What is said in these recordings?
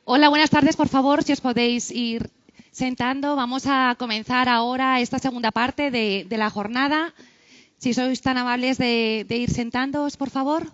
Hola, buenas tardes. Por favor, si os podéis ir sentando, vamos a comenzar ahora esta segunda parte de la jornada. Si sois tan amables de ir sentándoos, por favor.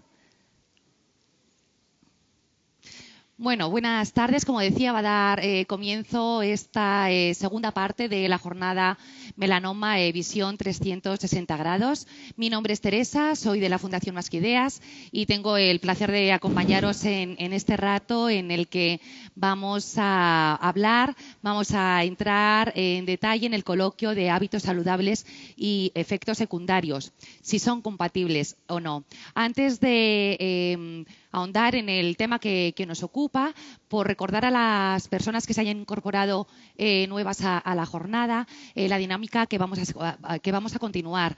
Bueno, buenas tardes. Como decía, va a dar comienzo esta segunda parte de la jornada Melanoma Visión 360 grados. Mi nombre es Teresa, soy de la Fundación Más que Ideas y tengo el placer de acompañaros en este rato en el que vamos a hablar, vamos a entrar en detalle en el coloquio de hábitos saludables y efectos secundarios, si son compatibles o no. Antes de ahondar en el tema que nos ocupa, por recordar a las personas que se hayan incorporado nuevas a la jornada, la dinámica que vamos a continuar.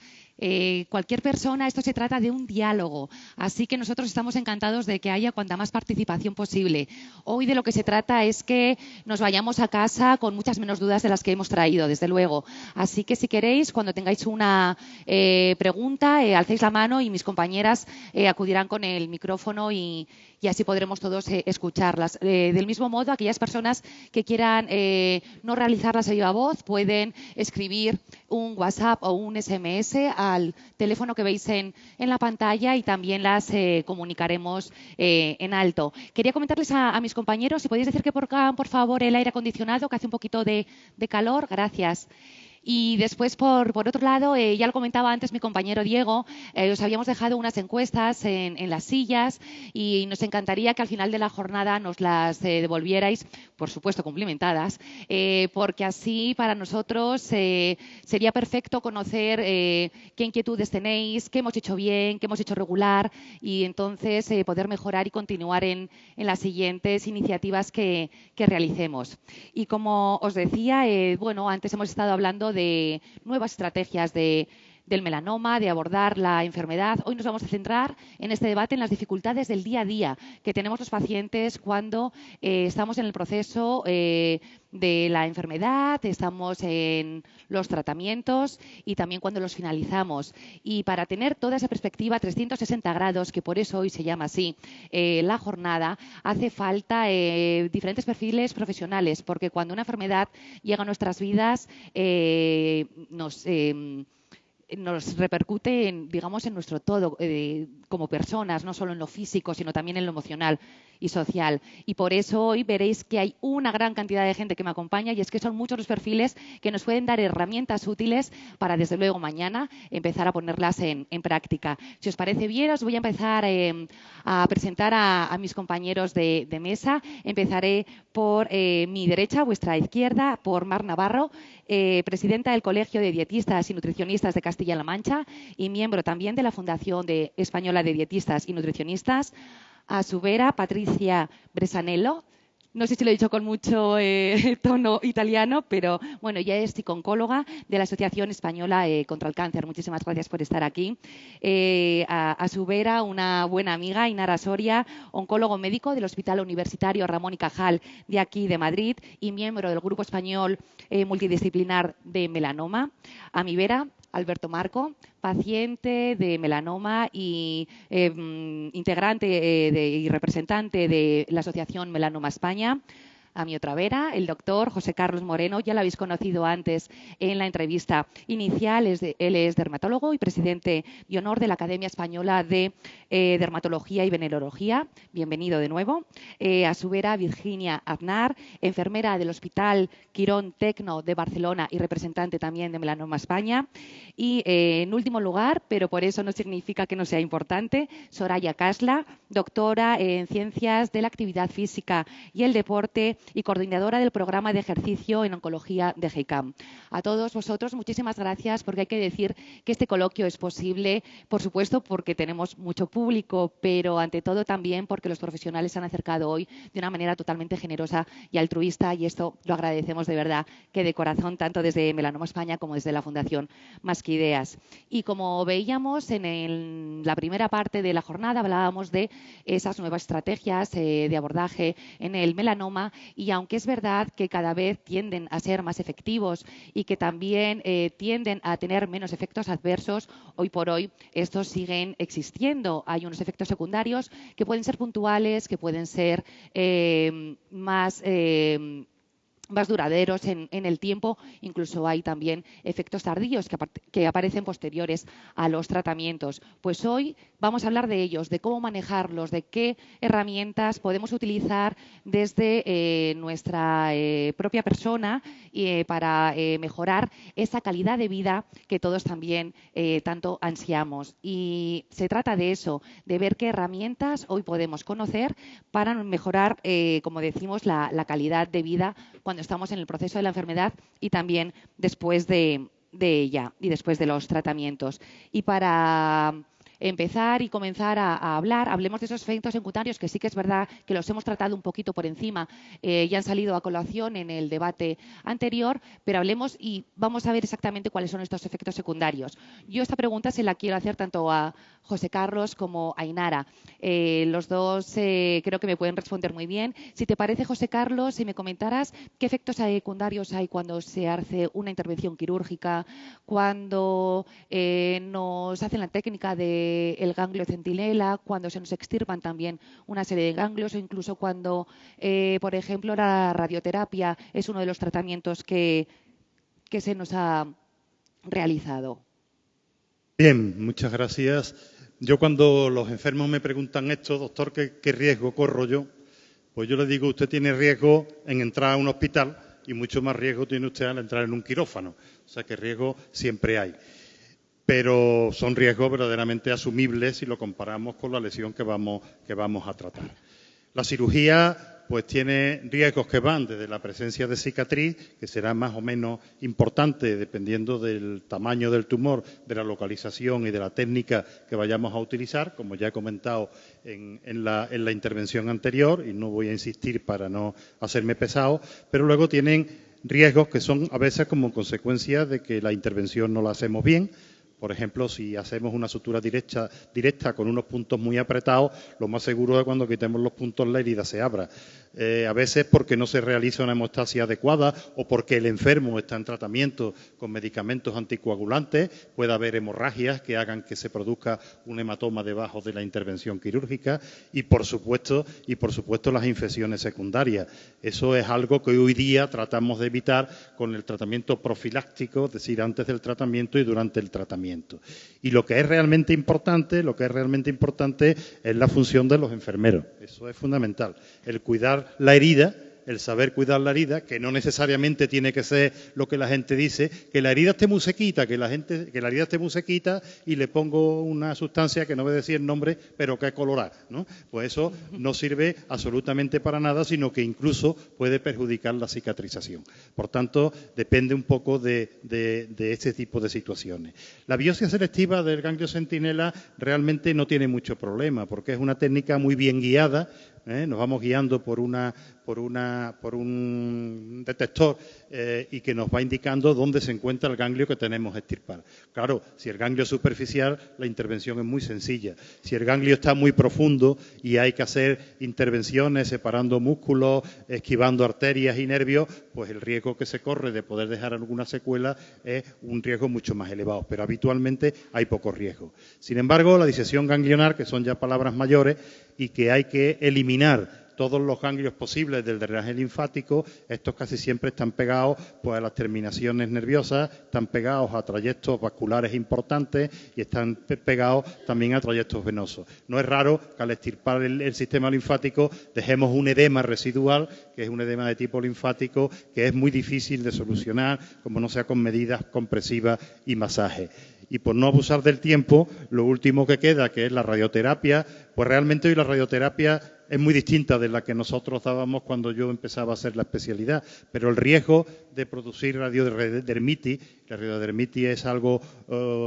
Cualquier persona, esto se trata de un diálogo, así que nosotros estamos encantados de que haya cuanta más participación posible. Hoy de lo que se trata es que nos vayamos a casa con muchas menos dudas de las que hemos traído, desde luego. Así que si queréis, cuando tengáis una pregunta, alcéis la mano y mis compañeras acudirán con el micrófono y así podremos todos escucharlas. Del mismo modo, aquellas personas que quieran no realizarlas a viva voz pueden escribir un WhatsApp o un SMS al teléfono que veis en la pantalla y también las comunicaremos en alto. Quería comentarles a mis compañeros, si podéis decir que pongan, por favor, el aire acondicionado, que hace un poquito de calor. Gracias. Y después, por otro lado, ya lo comentaba antes mi compañero Diego, os habíamos dejado unas encuestas en las sillas y nos encantaría que al final de la jornada nos las devolvierais, por supuesto cumplimentadas, porque así para nosotros sería perfecto conocer qué inquietudes tenéis, qué hemos hecho bien, qué hemos hecho regular y entonces poder mejorar y continuar en las siguientes iniciativas que realicemos. Y como os decía, bueno, antes hemos estado hablando de nuevas estrategias del melanoma, de abordar la enfermedad. Hoy nos vamos a centrar en este debate en las dificultades del día a día que tenemos los pacientes cuando estamos en el proceso de la enfermedad, estamos en los tratamientos y también cuando los finalizamos. Y para tener toda esa perspectiva 360 grados, que por eso hoy se llama así la jornada, hace falta diferentes perfiles profesionales, porque cuando una enfermedad llega a nuestras vidas nos repercute digamos, en nuestro todo como personas, no solo en lo físico, sino también en lo emocional y social. Y por eso hoy veréis que hay una gran cantidad de gente que me acompaña y es que son muchos los perfiles que nos pueden dar herramientas útiles para, desde luego, mañana empezar a ponerlas en práctica. Si os parece bien, os voy a empezar a presentar a mis compañeros de mesa. Empezaré por mi derecha, vuestra izquierda, por Mar Navarro, presidenta del Colegio de Dietistas y Nutricionistas de Castilla-La Mancha y miembro también de la Fundación Española de Dietistas y Nutricionistas. A su vera, Patricia Bresanello. No sé si lo he dicho con mucho tono italiano, pero bueno, ella es psicooncóloga de la Asociación Española contra el Cáncer. Muchísimas gracias por estar aquí. A su vera, una buena amiga, Inara Soria, oncólogo médico del Hospital Universitario Ramón y Cajal de aquí de Madrid y miembro del Grupo Español Multidisciplinar de Melanoma. A mi vera, Alberto Marco, paciente de melanoma y integrante y representante de la Asociación Melanoma España. A mi otra vera, el doctor José Carlos Moreno, ya lo habéis conocido antes en la entrevista inicial, él es dermatólogo y presidente de honor de la Academia Española de Dermatología y Venerología. Bienvenido de nuevo. A su vera, Virginia Aznar, enfermera del Hospital Quirón Tecno de Barcelona y representante también de Melanoma España. Y en último lugar, pero por eso no significa que no sea importante, Soraya Casla, doctora en Ciencias de la Actividad Física y el Deporte y coordinadora del programa de ejercicio en oncología de GEICAM. A todos vosotros, muchísimas gracias, porque hay que decir que este coloquio es posible, por supuesto, porque tenemos mucho público, pero ante todo también porque los profesionales se han acercado hoy de una manera totalmente generosa y altruista, y esto lo agradecemos de verdad, que de corazón, tanto desde Melanoma España como desde la Fundación Más que Ideas. Y como veíamos en la primera parte de la jornada, hablábamos de esas nuevas estrategias de abordaje en el melanoma y aunque es verdad que cada vez tienden a ser más efectivos y que también tienden a tener menos efectos adversos, hoy por hoy estos siguen existiendo. Hay unos efectos secundarios que pueden ser puntuales, que pueden ser más duraderos en el tiempo. Incluso hay también efectos tardíos que aparecen posteriores a los tratamientos. Pues hoy vamos a hablar de ellos, de cómo manejarlos, de qué herramientas podemos utilizar desde nuestra propia persona para mejorar esa calidad de vida que todos también tanto ansiamos. Y se trata de eso, de ver qué herramientas hoy podemos conocer para mejorar, como decimos, la calidad de vida cuando estamos en el proceso de la enfermedad y también después de ella y después de los tratamientos. Y para empezar y comenzar a hablar, hablemos de esos efectos secundarios que sí que es verdad que los hemos tratado un poquito por encima y han salido a colación en el debate anterior, pero hablemos y vamos a ver exactamente cuáles son estos efectos secundarios. Yo esta pregunta se la quiero hacer tanto a José Carlos como a Ainara. Los dos creo que me pueden responder muy bien. Si te parece, José Carlos, si me comentaras qué efectos secundarios hay cuando se hace una intervención quirúrgica, cuando nos hacen la técnica del ganglio centinela, cuando se nos extirpan también una serie de ganglios o incluso cuando, por ejemplo, la radioterapia es uno de los tratamientos que se nos ha realizado. Bien, muchas gracias. Yo cuando los enfermos me preguntan esto, doctor, ¿qué riesgo corro yo? Pues yo les digo, usted tiene riesgo en entrar a un hospital y mucho más riesgo tiene usted al entrar en un quirófano. O sea que riesgo siempre hay. Pero son riesgos verdaderamente asumibles si lo comparamos con la lesión que vamos a tratar. La cirugía pues tiene riesgos que van desde la presencia de cicatriz, que será más o menos importante dependiendo del tamaño del tumor, de la localización y de la técnica que vayamos a utilizar, como ya he comentado en la intervención anterior, y no voy a insistir para no hacerme pesado, pero luego tienen riesgos que son a veces como consecuencia de que la intervención no la hacemos bien. Por ejemplo, si hacemos una sutura directa con unos puntos muy apretados, lo más seguro es que cuando quitemos los puntos la herida se abra. A veces porque no se realiza una hemostasia adecuada o porque el enfermo está en tratamiento con medicamentos anticoagulantes, puede haber hemorragias que hagan que se produzca un hematoma debajo de la intervención quirúrgica y por supuesto las infecciones secundarias. Eso es algo que hoy día tratamos de evitar con el tratamiento profiláctico, es decir, antes del tratamiento y durante el tratamiento. Y lo que es realmente importante es la función de los enfermeros. Eso es fundamental. El cuidar la herida, el saber cuidar la herida, que no necesariamente tiene que ser lo que la gente dice, que la herida esté muy sequita, que la herida esté muy sequita y le pongo una sustancia que no voy a decir el nombre, pero que es colorada, ¿no? Pues eso no sirve absolutamente para nada, sino que incluso puede perjudicar la cicatrización. Por tanto, depende un poco de este tipo de situaciones. La biopsia selectiva del ganglio centinela realmente no tiene mucho problema, porque es una técnica muy bien guiada. Nos vamos guiando por un detector y que nos va indicando dónde se encuentra el ganglio que tenemos que extirpar. Claro, si el ganglio es superficial, la intervención es muy sencilla. Si el ganglio está muy profundo y hay que hacer intervenciones separando músculos, esquivando arterias y nervios, pues el riesgo que se corre de poder dejar alguna secuela es un riesgo mucho más elevado, pero habitualmente hay poco riesgo. Sin embargo, la disección ganglionar, que son ya palabras mayores y que hay que eliminar todos los ganglios posibles del drenaje linfático, estos casi siempre están pegados pues, a las terminaciones nerviosas, están pegados a trayectos vasculares importantes y están pegados también a trayectos venosos. No es raro que al extirpar el sistema linfático dejemos un edema residual, que es un edema de tipo linfático, que es muy difícil de solucionar, como no sea con medidas compresivas y masaje. Y por no abusar del tiempo, lo último que queda, que es la radioterapia, pues realmente hoy la radioterapia es muy distinta de la que nosotros dábamos cuando yo empezaba a hacer la especialidad, pero el riesgo de producir radiodermitis, la radiodermitis es algo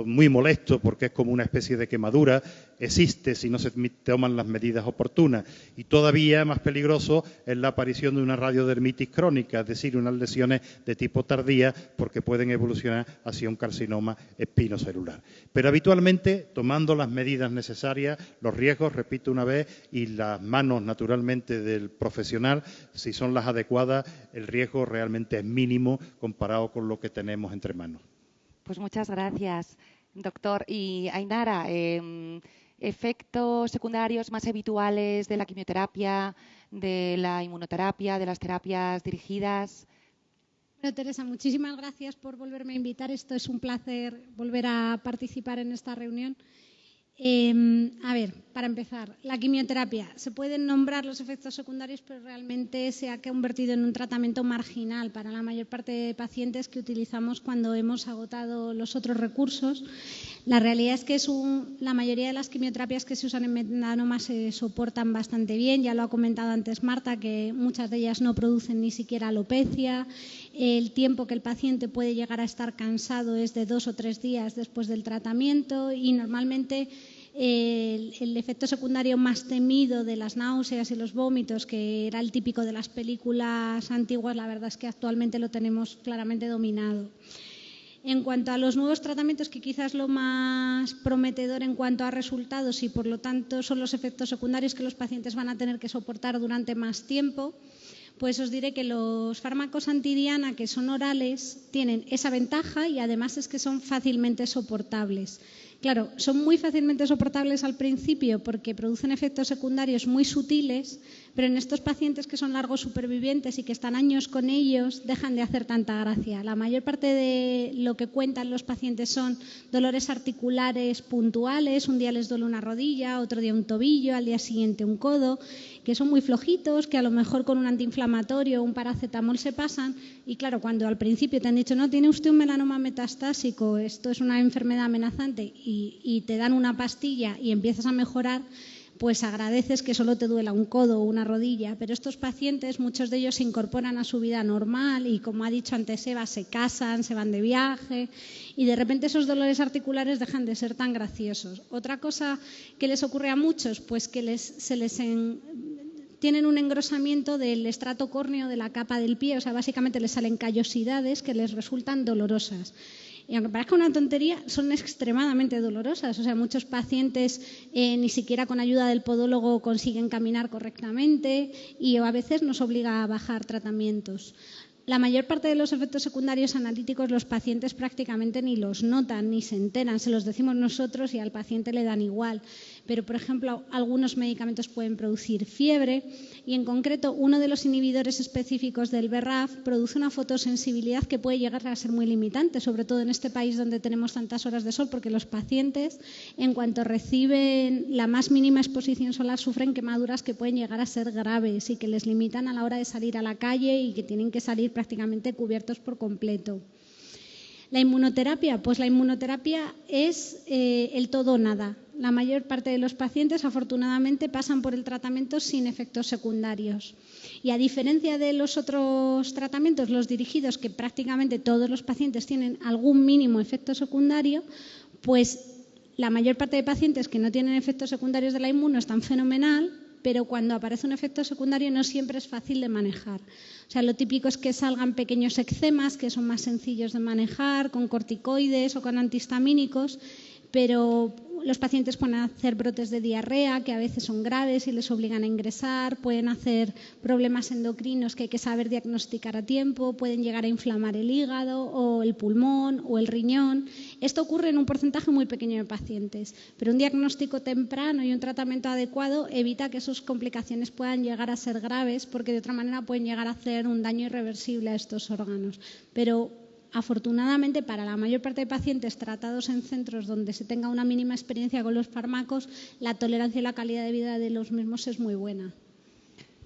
muy molesto porque es como una especie de quemadura, existe si no se toman las medidas oportunas y todavía más peligroso es la aparición de una radiodermitis crónica, es decir, unas lesiones de tipo tardía porque pueden evolucionar hacia un carcinoma espinocelular. Pero habitualmente, tomando las medidas necesarias, los riesgos, repito una vez, y las manos manos, naturalmente, del profesional, si son las adecuadas, el riesgo realmente es mínimo comparado con lo que tenemos entre manos. Pues muchas gracias, doctor. Y Ainara, efectos secundarios más habituales de la quimioterapia, de la inmunoterapia, de las terapias dirigidas. Bueno, Teresa, muchísimas gracias por volverme a invitar. Esto es un placer volver a participar en esta reunión. A ver, para empezar, la quimioterapia. Se pueden nombrar los efectos secundarios, pero realmente se ha convertido en un tratamiento marginal para la mayor parte de pacientes que utilizamos cuando hemos agotado los otros recursos. La realidad es que la mayoría de las quimioterapias que se usan en melanoma se soportan bastante bien. Ya lo ha comentado antes Marta, que muchas de ellas no producen ni siquiera alopecia. El tiempo que el paciente puede llegar a estar cansado es de 2 o 3 días después del tratamiento y normalmente el efecto secundario más temido de las náuseas y los vómitos, que era el típico de las películas antiguas, la verdad es que actualmente lo tenemos claramente dominado. En cuanto a los nuevos tratamientos, que quizás lo más prometedor en cuanto a resultados y por lo tanto son los efectos secundarios que los pacientes van a tener que soportar durante más tiempo, pues os diré que los fármacos antidiana que son orales tienen esa ventaja y además es que son fácilmente soportables. Claro, son muy fácilmente soportables al principio porque producen efectos secundarios muy sutiles, pero en estos pacientes que son largos supervivientes y que están años con ellos, dejan de hacer tanta gracia. La mayor parte de lo que cuentan los pacientes son dolores articulares puntuales, un día les duele una rodilla, otro día un tobillo, al día siguiente un codo, que son muy flojitos, que a lo mejor con un antiinflamatorio o un paracetamol se pasan. Y claro, cuando al principio te han dicho, no, tiene usted un melanoma metastásico, esto es una enfermedad amenazante, y te dan una pastilla y empiezas a mejorar, pues agradeces que solo te duela un codo o una rodilla. Pero estos pacientes, muchos de ellos se incorporan a su vida normal y, como ha dicho antes Eva, se casan, se van de viaje y de repente esos dolores articulares dejan de ser tan graciosos. Otra cosa que les ocurre a muchos, pues que tienen un engrosamiento del estrato córneo de la capa del pie, o sea, básicamente les salen callosidades que les resultan dolorosas. Y aunque parezca una tontería, son extremadamente dolorosas. O sea, muchos pacientes ni siquiera con ayuda del podólogo consiguen caminar correctamente y a veces nos obliga a bajar tratamientos. La mayor parte de los efectos secundarios analíticos los pacientes prácticamente ni los notan ni se enteran, se los decimos nosotros y al paciente le dan igual. Pero, por ejemplo, algunos medicamentos pueden producir fiebre y, en concreto, uno de los inhibidores específicos del BRAF produce una fotosensibilidad que puede llegar a ser muy limitante, sobre todo en este país donde tenemos tantas horas de sol, porque los pacientes, en cuanto reciben la más mínima exposición solar, sufren quemaduras que pueden llegar a ser graves y que les limitan a la hora de salir a la calle y que tienen que salir prácticamente cubiertos por completo. La inmunoterapia, pues la inmunoterapia es el todo o nada. La mayor parte de los pacientes, afortunadamente, pasan por el tratamiento sin efectos secundarios. Y a diferencia de los otros tratamientos, los dirigidos, que prácticamente todos los pacientes tienen algún mínimo efecto secundario, pues la mayor parte de pacientes que no tienen efectos secundarios de la inmuno están fenomenal, pero cuando aparece un efecto secundario no siempre es fácil de manejar. O sea, lo típico es que salgan pequeños eczemas que son más sencillos de manejar con corticoides o con antihistamínicos, pero los pacientes pueden hacer brotes de diarrea que a veces son graves y les obligan a ingresar, pueden hacer problemas endocrinos que hay que saber diagnosticar a tiempo, pueden llegar a inflamar el hígado o el pulmón o el riñón. Esto ocurre en un porcentaje muy pequeño de pacientes, pero un diagnóstico temprano y un tratamiento adecuado evita que sus complicaciones puedan llegar a ser graves, porque de otra manera pueden llegar a hacer un daño irreversible a estos órganos. Pero afortunadamente, para la mayor parte de pacientes tratados en centros donde se tenga una mínima experiencia con los fármacos, la tolerancia y la calidad de vida de los mismos es muy buena.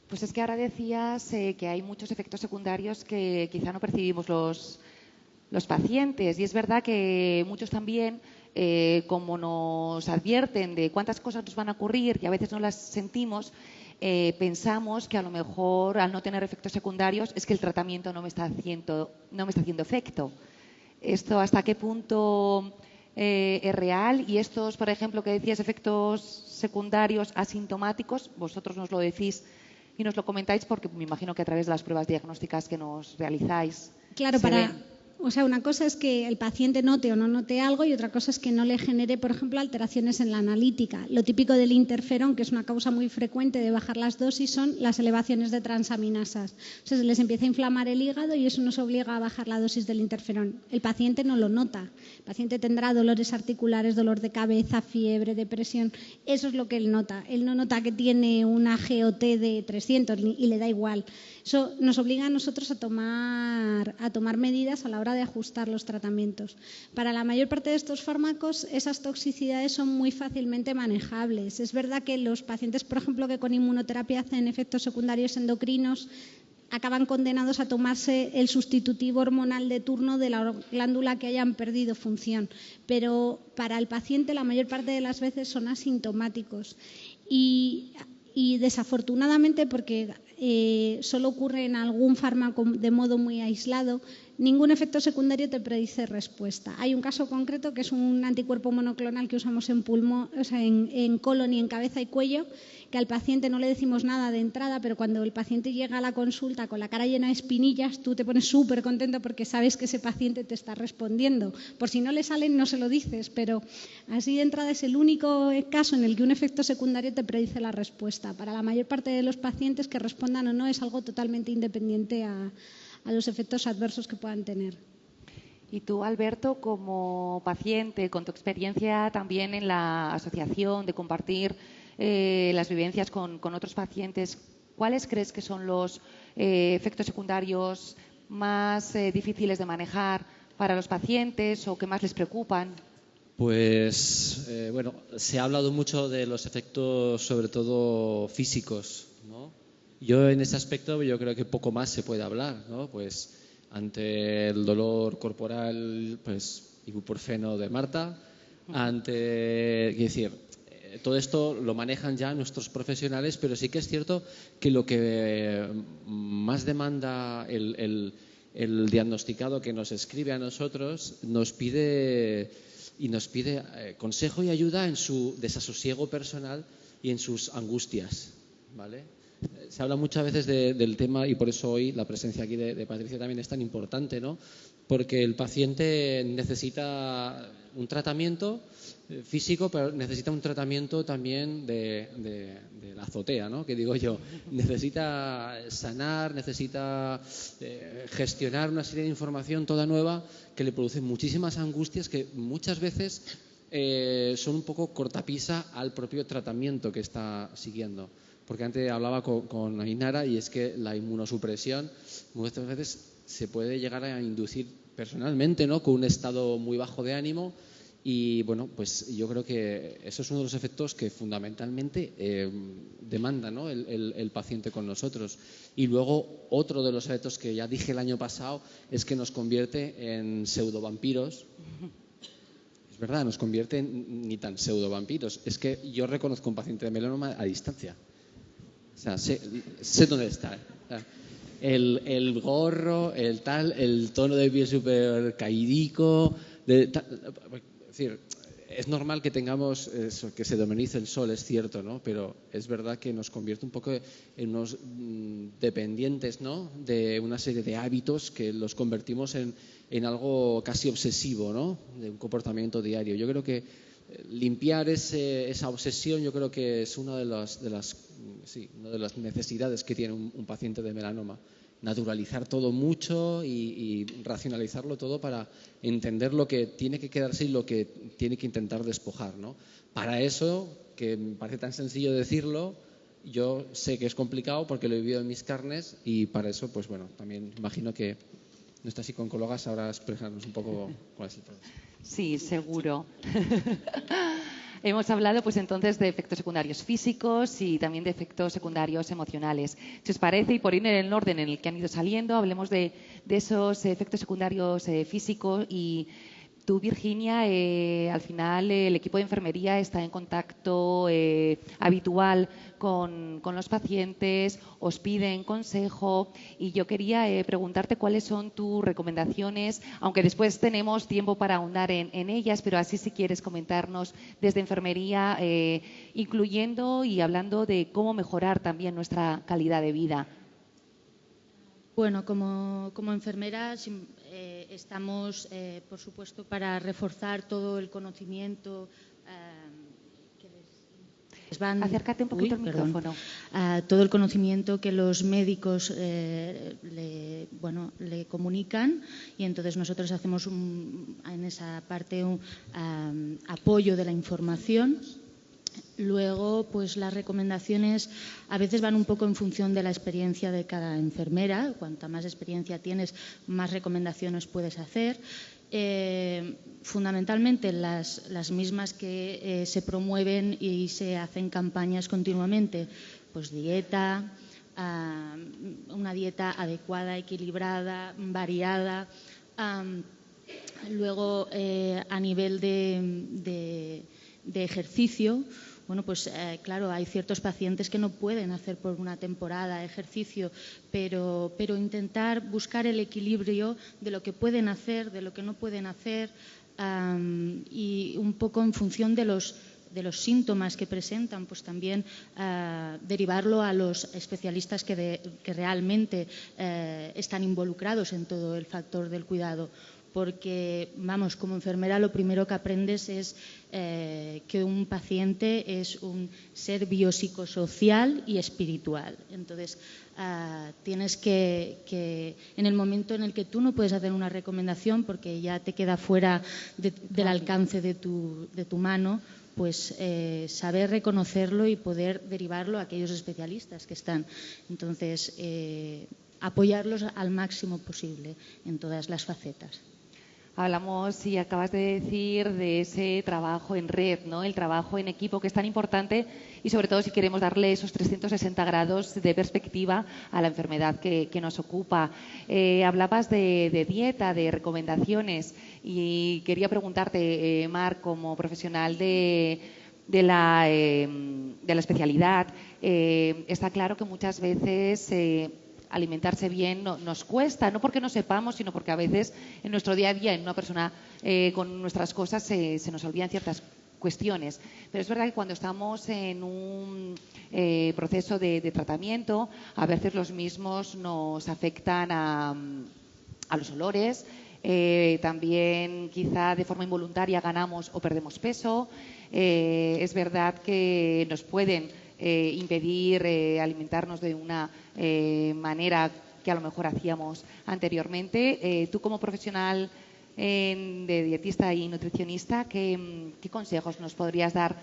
Pues es que ahora decías que hay muchos efectos secundarios que quizá no percibimos los pacientes, y es verdad que muchos también, como nos advierten de cuántas cosas nos van a ocurrir y a veces no las sentimos, pensamos que a lo mejor al no tener efectos secundarios es que el tratamiento no me está haciendo efecto. ¿Esto hasta qué punto es real? Y estos, por ejemplo, que decías, efectos secundarios asintomáticos, vosotros nos lo decís y nos lo comentáis porque me imagino que a través de las pruebas diagnósticas que nos realizáis. Claro, O sea, una cosa es que el paciente note o no note algo y otra cosa es que no le genere, por ejemplo, alteraciones en la analítica. Lo típico del interferón, que es una causa muy frecuente de bajar las dosis, son las elevaciones de transaminasas. O sea, se les empieza a inflamar el hígado y eso nos obliga a bajar la dosis del interferón. El paciente no lo nota. El paciente tendrá dolores articulares, dolor de cabeza, fiebre, depresión. Eso es lo que él nota. Él no nota que tiene una GOT de 300 y le da igual. Eso nos obliga a nosotros a tomar medidas a la hora de ajustar los tratamientos. Para la mayor parte de estos fármacos, esas toxicidades son muy fácilmente manejables. Es verdad que los pacientes, por ejemplo, que con inmunoterapia hacen efectos secundarios endocrinos, acaban condenados a tomarse el sustitutivo hormonal de turno de la glándula que hayan perdido función. Pero para el paciente la mayor parte de las veces son asintomáticos. Y desafortunadamente, porque solo ocurre en algún fármaco de modo muy aislado, ningún efecto secundario te predice respuesta. Hay un caso concreto que es un anticuerpo monoclonal que usamos en pulmón, o sea, en colon y en cabeza y cuello, que al paciente no le decimos nada de entrada, pero cuando el paciente llega a la consulta con la cara llena de espinillas, tú te pones súper contento porque sabes que ese paciente te está respondiendo. Por si no le salen, no se lo dices, pero así de entrada es el único caso en el que un efecto secundario te predice la respuesta. Para la mayor parte de los pacientes que respondan o no es algo totalmente independiente a los efectos adversos que puedan tener. Y tú, Alberto, como paciente, con tu experiencia también en la asociación de compartir las vivencias con otros pacientes, ¿cuáles crees que son los efectos secundarios más difíciles de manejar para los pacientes o que más les preocupan? Pues, bueno, se ha hablado mucho de los efectos, sobre todo físicos, ¿no? Yo en ese aspecto yo creo que poco más se puede hablar, ¿no? Pues ante el dolor corporal, pues ibuprofeno de Marta, quiero decir, todo esto lo manejan ya nuestros profesionales, pero sí que es cierto que lo que más demanda el diagnosticado que nos escribe a nosotros nos pide consejo y ayuda en su desasosiego personal y en sus angustias, ¿vale? Se habla muchas veces del tema y por eso hoy la presencia aquí de Patricia también es tan importante, ¿no? Porque el paciente necesita un tratamiento físico, pero necesita un tratamiento también de la azotea, ¿no? Que digo yo, necesita sanar, necesita gestionar una serie de información toda nueva que le produce muchísimas angustias que muchas veces son un poco cortapisa al propio tratamiento que está siguiendo. Porque antes hablaba con Ainara y es que la inmunosupresión muchas veces se puede llegar a inducir personalmente, ¿no? Con un estado muy bajo de ánimo y bueno, pues yo creo que eso es uno de los efectos que fundamentalmente demanda, ¿no? el paciente con nosotros. Y luego otro de los efectos que ya dije el año pasado es que nos convierte en pseudovampiros. Es verdad, nos convierte en ni tan pseudovampiros. Es que yo reconozco un paciente de melanoma a distancia. O sea, sé dónde está. O sea, el gorro, el tono de piel súper caídico. Es decir, es normal que tengamos eso, que se demonice el sol, es cierto, ¿no? Pero es verdad que nos convierte un poco en unos dependientes, ¿no? De una serie de hábitos que los convertimos en algo casi obsesivo, ¿no? De un comportamiento diario. Yo creo que limpiar esa obsesión, yo creo que es una de las necesidades que tiene un paciente de melanoma. Naturalizar todo mucho y racionalizarlo todo para entender lo que tiene que quedarse y lo que tiene que intentar despojar, ¿no? Para eso, que me parece tan sencillo decirlo, yo sé que es complicado porque lo he vivido en mis carnes y para eso, pues bueno, también imagino que nuestra psicooncóloga sabrá expresarnos un poco cuál es el proceso. Sí, seguro. Hemos hablado pues entonces de efectos secundarios físicos y también de efectos secundarios emocionales. Si os parece, y por ir en el orden en el que han ido saliendo, hablemos de esos efectos secundarios físicos. Y tú, Virginia, al final el equipo de enfermería está en contacto habitual con los pacientes, os piden consejo y yo quería preguntarte cuáles son tus recomendaciones, aunque después tenemos tiempo para ahondar en ellas, pero así si quieres comentarnos desde enfermería, incluyendo y hablando de cómo mejorar también nuestra calidad de vida. Bueno, como enfermeras estamos, por supuesto, para reforzar todo el conocimiento que les van... Acércate un poquito al micrófono. Todo el conocimiento que los médicos le comunican, y entonces nosotros hacemos en esa parte un apoyo de la información. Luego, pues las recomendaciones a veces van un poco en función de la experiencia de cada enfermera. Cuanta más experiencia tienes, más recomendaciones puedes hacer. Fundamentalmente las mismas que se promueven y se hacen campañas continuamente. Pues dieta, una dieta adecuada, equilibrada, variada. Luego, a nivel de ejercicio, bueno, pues claro, hay ciertos pacientes que no pueden hacer por una temporada ejercicio, pero intentar buscar el equilibrio de lo que pueden hacer, de lo que no pueden hacer, y un poco en función de los síntomas que presentan, pues también derivarlo a los especialistas que realmente están involucrados en todo el factor del cuidado. Porque, vamos, como enfermera lo primero que aprendes es que un paciente es un ser biopsicosocial y espiritual. Entonces, tienes que, en el momento en el que tú no puedes hacer una recomendación porque ya te queda fuera del alcance de tu mano, pues saber reconocerlo y poder derivarlo a aquellos especialistas que están. Entonces, apoyarlos al máximo posible en todas las facetas. Hablamos, y acabas de decir, de ese trabajo en red, ¿no? El trabajo en equipo, que es tan importante, y sobre todo si queremos darle esos 360 grados de perspectiva a la enfermedad que nos ocupa. Hablabas de dieta, de recomendaciones, y quería preguntarte, Mar, como profesional de la especialidad, está claro que muchas veces alimentarse bien nos cuesta, no porque no sepamos, sino porque a veces en nuestro día a día, en una persona con nuestras cosas, se nos olvidan ciertas cuestiones. Pero es verdad que cuando estamos en un proceso de tratamiento, a veces los mismos nos afectan a los olores, también quizá de forma involuntaria ganamos o perdemos peso. Es verdad que nos pueden impedir alimentarnos de una manera que a lo mejor hacíamos anteriormente. Tú, como profesional de dietista y nutricionista, ¿qué consejos nos podrías dar?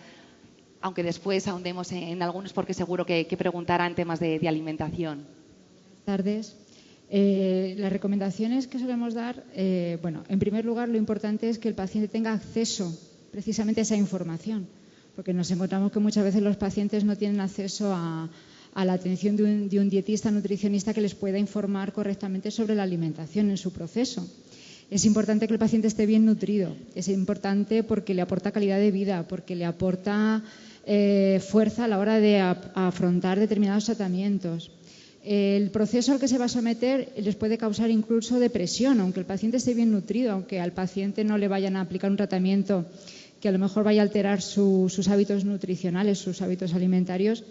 Aunque después ahondemos en algunos, porque seguro que preguntarán temas de alimentación. Buenas tardes. Las recomendaciones que solemos dar, bueno, en primer lugar, lo importante es que el paciente tenga acceso precisamente a esa información, porque nos encontramos que muchas veces los pacientes no tienen acceso a la atención de un dietista nutricionista que les pueda informar correctamente sobre la alimentación en su proceso. Es importante que el paciente esté bien nutrido, es importante porque le aporta calidad de vida, porque le aporta fuerza a la hora de afrontar determinados tratamientos. El proceso al que se va a someter les puede causar incluso depresión, aunque el paciente esté bien nutrido, aunque al paciente no le vayan a aplicar un tratamiento que a lo mejor vaya a alterar sus hábitos nutricionales, sus hábitos alimentarios.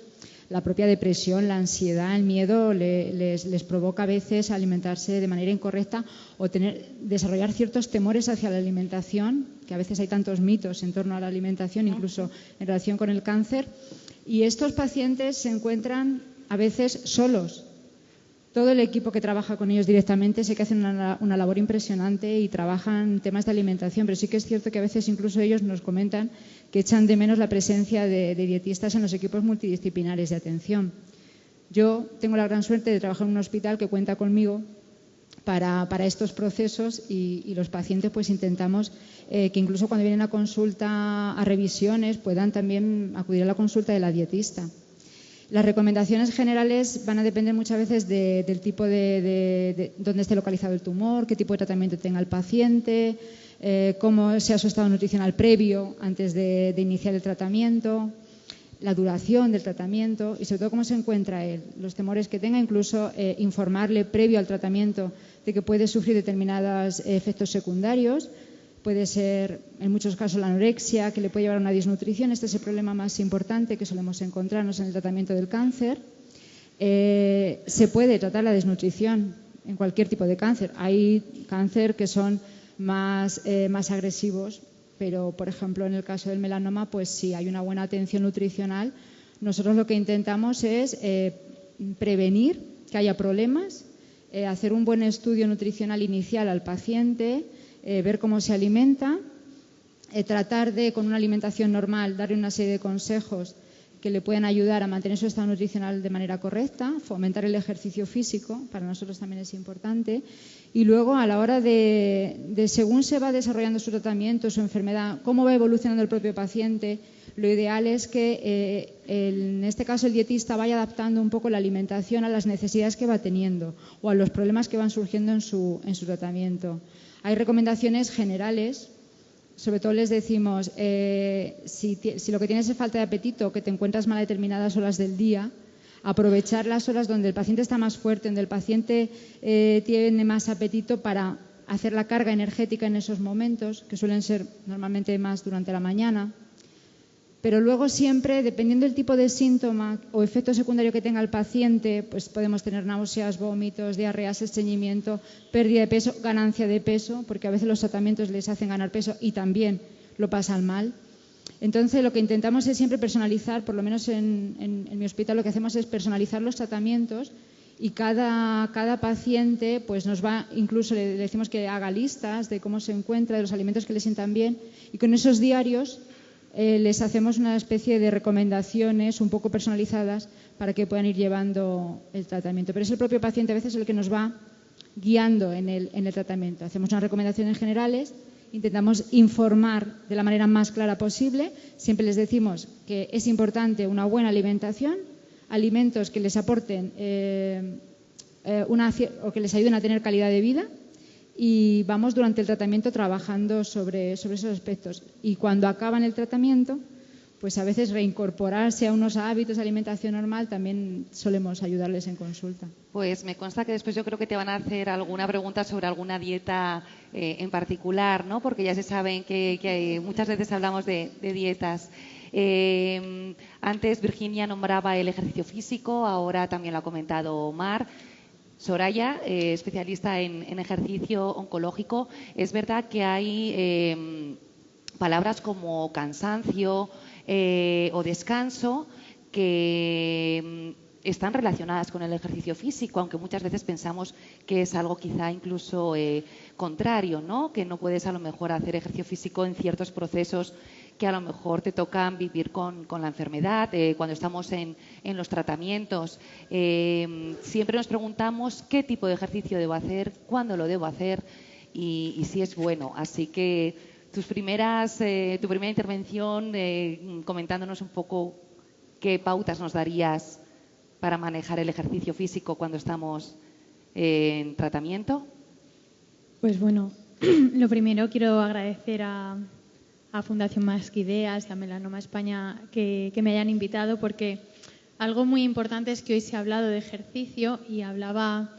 La propia depresión, la ansiedad, el miedo les provoca a veces alimentarse de manera incorrecta o desarrollar ciertos temores hacia la alimentación, que a veces hay tantos mitos en torno a la alimentación, incluso en relación con el cáncer. Y estos pacientes se encuentran a veces solos. Todo el equipo que trabaja con ellos directamente sé que hacen una labor impresionante y trabajan temas de alimentación, pero sí que es cierto que a veces incluso ellos nos comentan que echan de menos la presencia de dietistas en los equipos multidisciplinares de atención. Yo tengo la gran suerte de trabajar en un hospital que cuenta conmigo para estos procesos y los pacientes pues intentamos que incluso cuando vienen a consulta, a revisiones, puedan también acudir a la consulta de la dietista. Las recomendaciones generales van a depender muchas veces del tipo de dónde esté localizado el tumor, qué tipo de tratamiento tenga el paciente, cómo sea su estado nutricional previo antes de iniciar el tratamiento, la duración del tratamiento y sobre todo cómo se encuentra él, los temores que tenga, incluso informarle previo al tratamiento de que puede sufrir determinados efectos secundarios. Puede ser, en muchos casos, la anorexia, que le puede llevar a una desnutrición. Este es el problema más importante que solemos encontrarnos en el tratamiento del cáncer. Se puede tratar la desnutrición en cualquier tipo de cáncer. Hay cáncer que son más agresivos, pero, por ejemplo, en el caso del melanoma, pues si hay una buena atención nutricional, nosotros lo que intentamos es prevenir que haya problemas, hacer un buen estudio nutricional inicial al paciente, ver cómo se alimenta, tratar de, con una alimentación normal, darle una serie de consejos que le puedan ayudar a mantener su estado nutricional de manera correcta, fomentar el ejercicio físico, para nosotros también es importante, y luego a la hora de según se va desarrollando su tratamiento, su enfermedad, cómo va evolucionando el propio paciente, lo ideal es que en este caso el dietista vaya adaptando un poco la alimentación a las necesidades que va teniendo o a los problemas que van surgiendo en su tratamiento. Hay recomendaciones generales. Sobre todo les decimos, si lo que tienes es falta de apetito, que te encuentras mal a determinadas horas del día, aprovechar las horas donde el paciente está más fuerte, donde el paciente tiene más apetito para hacer la carga energética en esos momentos, que suelen ser normalmente más durante la mañana. Pero luego siempre, dependiendo del tipo de síntoma o efecto secundario que tenga el paciente, pues podemos tener náuseas, vómitos, diarreas, estreñimiento, pérdida de peso, ganancia de peso, porque a veces los tratamientos les hacen ganar peso y también lo pasan mal. Entonces, lo que intentamos es siempre personalizar, por lo menos en mi hospital lo que hacemos es personalizar los tratamientos y cada paciente pues nos va, incluso le decimos que haga listas de cómo se encuentra, de los alimentos que le sientan bien, y con esos diarios les hacemos una especie de recomendaciones un poco personalizadas para que puedan ir llevando el tratamiento. Pero es el propio paciente a veces el que nos va guiando en el tratamiento. Hacemos unas recomendaciones generales, intentamos informar de la manera más clara posible. Siempre les decimos que es importante una buena alimentación, alimentos que les aporten o que les ayuden a tener calidad de vida. Y vamos durante el tratamiento trabajando sobre esos aspectos. Y cuando acaban el tratamiento, pues a veces reincorporarse a unos hábitos de alimentación normal también solemos ayudarles en consulta. Pues me consta que después yo creo que te van a hacer alguna pregunta sobre alguna dieta en particular, ¿no? Porque ya se saben que muchas veces hablamos de dietas. Antes Virginia nombraba el ejercicio físico, ahora también lo ha comentado Omar. Soraya, especialista en ejercicio oncológico, es verdad que hay palabras como cansancio o descanso que están relacionadas con el ejercicio físico, aunque muchas veces pensamos que es algo quizá incluso contrario, ¿no? Que no puedes a lo mejor hacer ejercicio físico en ciertos procesos que a lo mejor te tocan vivir con la enfermedad, cuando estamos en los tratamientos. Siempre nos preguntamos qué tipo de ejercicio debo hacer, cuándo lo debo hacer y si es bueno. Así que tu primera intervención comentándonos un poco qué pautas nos darías para manejar el ejercicio físico cuando estamos en tratamiento. Pues bueno, lo primero quiero agradecer a Fundación Más que Ideas y a Melanoma España que me hayan invitado, porque algo muy importante es que hoy se ha hablado de ejercicio y hablaba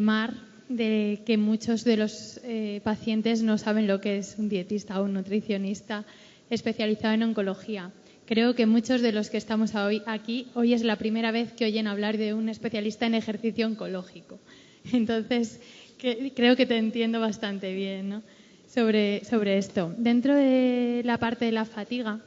Mar de que muchos de los pacientes no saben lo que es un dietista o un nutricionista especializado en oncología. Creo que muchos de los que estamos hoy aquí, hoy es la primera vez que oyen hablar de un especialista en ejercicio oncológico. Entonces, creo que te entiendo bastante bien, ¿no? sobre esto. Dentro de la parte de la fatiga,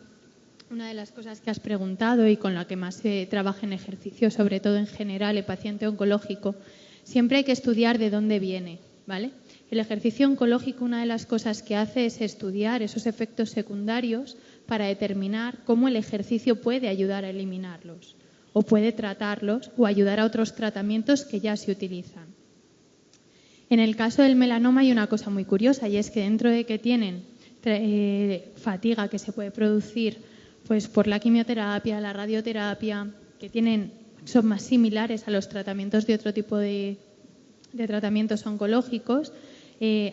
una de las cosas que has preguntado y con la que más se trabaja en ejercicio, sobre todo en general el paciente oncológico, siempre hay que estudiar de dónde viene, ¿vale? El ejercicio oncológico, una de las cosas que hace es estudiar esos efectos secundarios para determinar cómo el ejercicio puede ayudar a eliminarlos o puede tratarlos o ayudar a otros tratamientos que ya se utilizan. En el caso del melanoma hay una cosa muy curiosa, y es que dentro de que tienen fatiga que se puede producir pues por la quimioterapia, la radioterapia, que son más similares a los tratamientos de otro tipo de tratamientos oncológicos,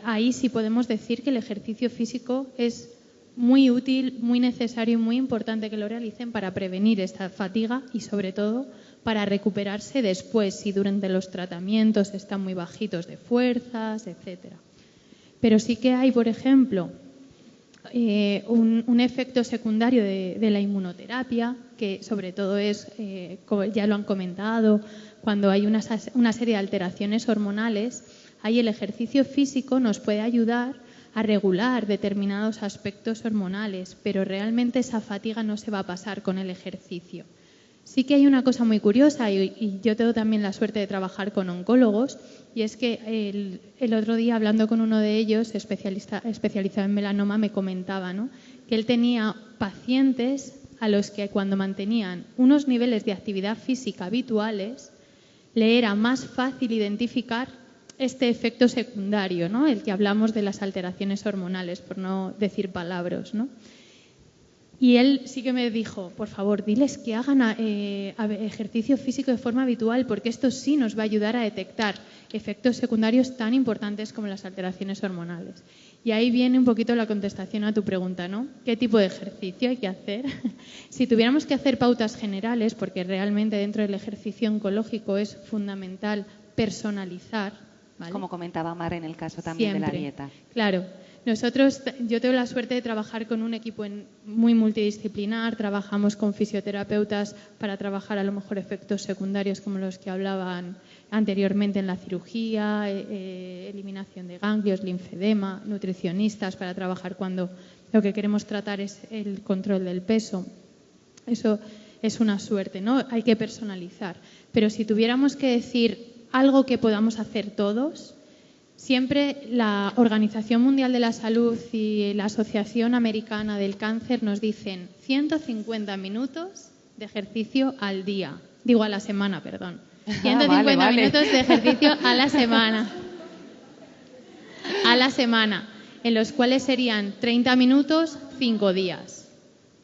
ahí sí podemos decir que el ejercicio físico es muy útil, muy necesario y muy importante que lo realicen para prevenir esta fatiga y sobre todo para recuperarse después si durante los tratamientos están muy bajitos de fuerzas, etcétera. Pero sí que hay, por ejemplo, un efecto secundario de la inmunoterapia, que sobre todo es, como ya lo han comentado, cuando hay una serie de alteraciones hormonales, ahí el ejercicio físico nos puede ayudar a regular determinados aspectos hormonales, pero realmente esa fatiga no se va a pasar con el ejercicio. Sí que hay una cosa muy curiosa, y yo tengo también la suerte de trabajar con oncólogos, y es que el otro día, hablando con uno de ellos, especializado en melanoma, me comentaba, ¿no?, que él tenía pacientes a los que cuando mantenían unos niveles de actividad física habituales, le era más fácil identificar este efecto secundario, ¿no?, el que hablamos de las alteraciones hormonales, por no decir palabras, ¿no? Y él sí que me dijo, por favor, diles que hagan ejercicio físico de forma habitual, porque esto sí nos va a ayudar a detectar efectos secundarios tan importantes como las alteraciones hormonales. Y ahí viene un poquito la contestación a tu pregunta, ¿no? ¿Qué tipo de ejercicio hay que hacer? Si tuviéramos que hacer pautas generales, porque realmente dentro del ejercicio oncológico es fundamental personalizar, ¿vale? Como comentaba Mar en el caso también Siempre. de la dieta. Claro. Yo tengo la suerte de trabajar con un equipo muy multidisciplinar, trabajamos con fisioterapeutas para trabajar a lo mejor efectos secundarios como los que hablaban anteriormente en la cirugía, eliminación de ganglios, linfedema, nutricionistas para trabajar cuando lo que queremos tratar es el control del peso. Eso es una suerte, ¿no? Hay que personalizar. Pero si tuviéramos que decir algo que podamos hacer todos, siempre la Organización Mundial de la Salud y la Asociación Americana del Cáncer nos dicen 150 minutos de ejercicio al día. Digo, a la semana, perdón. 150 vale. minutos de ejercicio a la semana. A la semana, en los cuales serían 30 minutos, 5 días.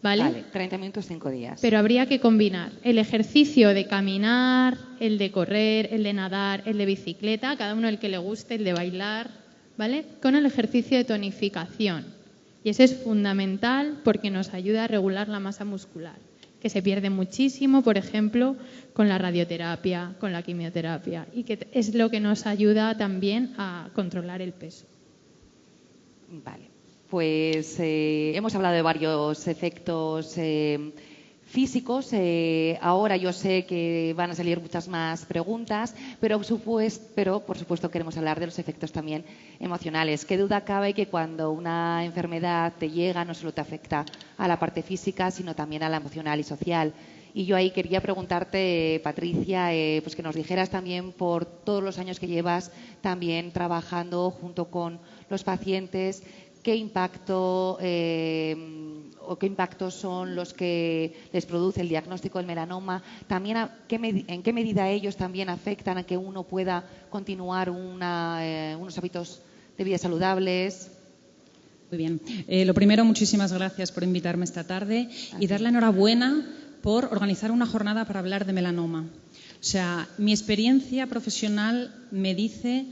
¿Vale? 30 minutos, 5 días. Pero habría que combinar el ejercicio de caminar, el de correr, el de nadar, el de bicicleta, cada uno el que le guste, el de bailar, ¿vale?, con el ejercicio de tonificación. Y ese es fundamental porque nos ayuda a regular la masa muscular, que se pierde muchísimo, por ejemplo, con la radioterapia, con la quimioterapia, y que es lo que nos ayuda también a controlar el peso. Vale. Pues hemos hablado de varios efectos físicos. Ahora yo sé que van a salir muchas más preguntas, pero por supuesto queremos hablar de los efectos también emocionales. Qué duda cabe que cuando una enfermedad te llega no solo te afecta a la parte física, sino también a la emocional y social. Y yo ahí quería preguntarte, Patricia, pues que nos dijeras también por todos los años que llevas también trabajando junto con los pacientes, ¿qué impacto o qué impactos son los que les produce el diagnóstico del melanoma? También en qué medida ellos también afectan a que uno pueda continuar unos hábitos de vida saludables. Muy bien. Lo primero, muchísimas gracias por invitarme esta tarde y dar la enhorabuena por organizar una jornada para hablar de melanoma. O sea, mi experiencia profesional me dice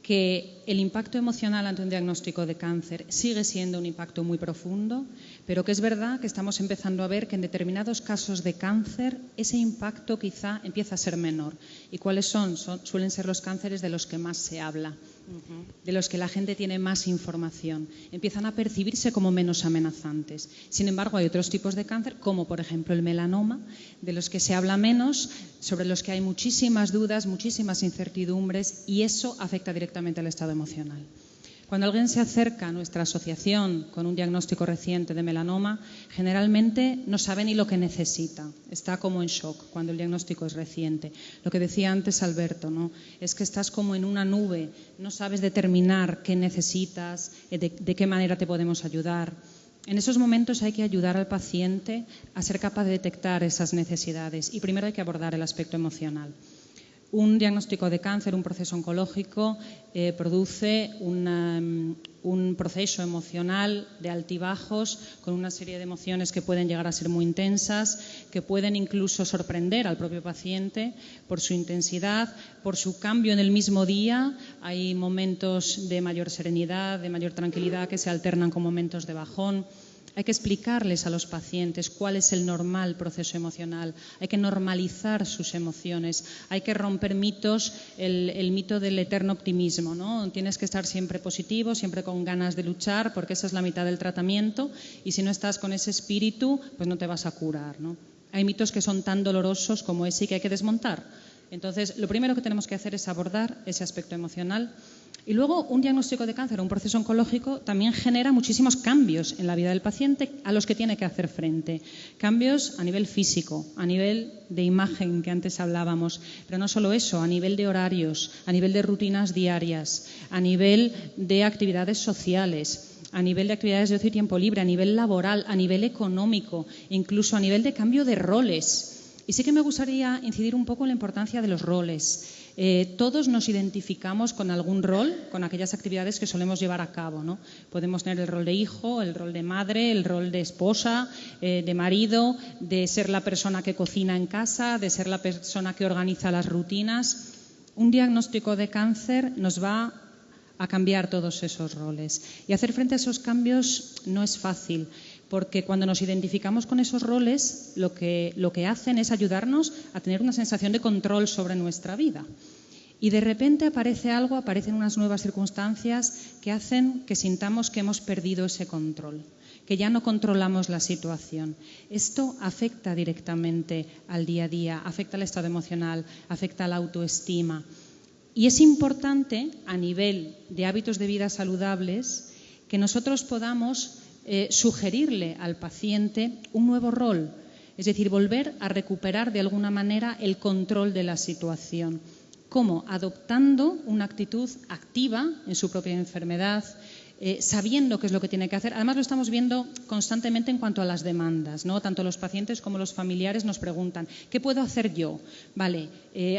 que el impacto emocional ante un diagnóstico de cáncer sigue siendo un impacto muy profundo, pero que es verdad que estamos empezando a ver que en determinados casos de cáncer ese impacto quizá empieza a ser menor. ¿Y cuáles son? Suelen ser los cánceres de los que más se habla, de los que la gente tiene más información. Empiezan a percibirse como menos amenazantes. Sin embargo, hay otros tipos de cáncer, como por ejemplo el melanoma, de los que se habla menos, sobre los que hay muchísimas dudas, muchísimas incertidumbres, y eso afecta directamente al estado emocional. Cuando alguien se acerca a nuestra asociación con un diagnóstico reciente de melanoma, generalmente no sabe ni lo que necesita. Está como en shock cuando el diagnóstico es reciente. Lo que decía antes Alberto, ¿no?, es que estás como en una nube, no sabes determinar qué necesitas, de qué manera te podemos ayudar. En esos momentos hay que ayudar al paciente a ser capaz de detectar esas necesidades y primero hay que abordar el aspecto emocional. Un diagnóstico de cáncer, un proceso oncológico, produce un proceso emocional de altibajos con una serie de emociones que pueden llegar a ser muy intensas, que pueden incluso sorprender al propio paciente por su intensidad, por su cambio en el mismo día. Hay momentos de mayor serenidad, de mayor tranquilidad que se alternan con momentos de bajón. Hay que explicarles a los pacientes cuál es el normal proceso emocional, hay que normalizar sus emociones, hay que romper mitos, el mito del eterno optimismo, ¿no? Tienes que estar siempre positivo, siempre con ganas de luchar, porque esa es la mitad del tratamiento, y si no estás con ese espíritu, pues no te vas a curar, ¿no? Hay mitos que son tan dolorosos como ese y que hay que desmontar. Entonces, lo primero que tenemos que hacer es abordar ese aspecto emocional. Y luego, un diagnóstico de cáncer o un proceso oncológico también genera muchísimos cambios en la vida del paciente a los que tiene que hacer frente. Cambios a nivel físico, a nivel de imagen, que antes hablábamos, pero no solo eso, a nivel de horarios, a nivel de rutinas diarias, a nivel de actividades sociales, a nivel de actividades de ocio y tiempo libre, a nivel laboral, a nivel económico, incluso a nivel de cambio de roles. Y sí que me gustaría incidir un poco en la importancia de los roles. Todos nos identificamos con algún rol, con aquellas actividades que solemos llevar a cabo, ¿no? Podemos tener el rol de hijo, el rol de madre, el rol de esposa, de marido, de ser la persona que cocina en casa, de ser la persona que organiza las rutinas. Un diagnóstico de cáncer nos va a cambiar todos esos roles. Y hacer frente a esos cambios no es fácil, porque cuando nos identificamos con esos roles, lo que hacen es ayudarnos a tener una sensación de control sobre nuestra vida. Y de repente aparecen unas nuevas circunstancias que hacen que sintamos que hemos perdido ese control, que ya no controlamos la situación. Esto afecta directamente al día a día, afecta al estado emocional, afecta a la autoestima. Y es importante, a nivel de hábitos de vida saludables, que nosotros podamos sugerirle al paciente un nuevo rol, es decir, volver a recuperar de alguna manera el control de la situación. ¿Cómo? Adoptando una actitud activa en su propia enfermedad, sabiendo qué es lo que tiene que hacer. Además, lo estamos viendo constantemente en cuanto a las demandas, ¿no? Tanto los pacientes como los familiares nos preguntan, ¿qué puedo hacer yo? Vale,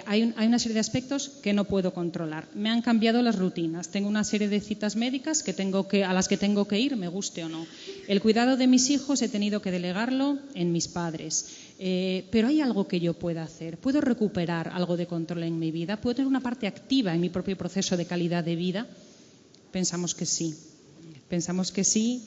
hay una serie de aspectos que no puedo controlar. Me han cambiado las rutinas. Tengo una serie de citas médicas a las que tengo que ir, me guste o no. El cuidado de mis hijos he tenido que delegarlo en mis padres. Pero hay algo que yo pueda hacer. ¿Puedo recuperar algo de control en mi vida? ¿Puedo tener una parte activa en mi propio proceso de calidad de vida? Pensamos que sí,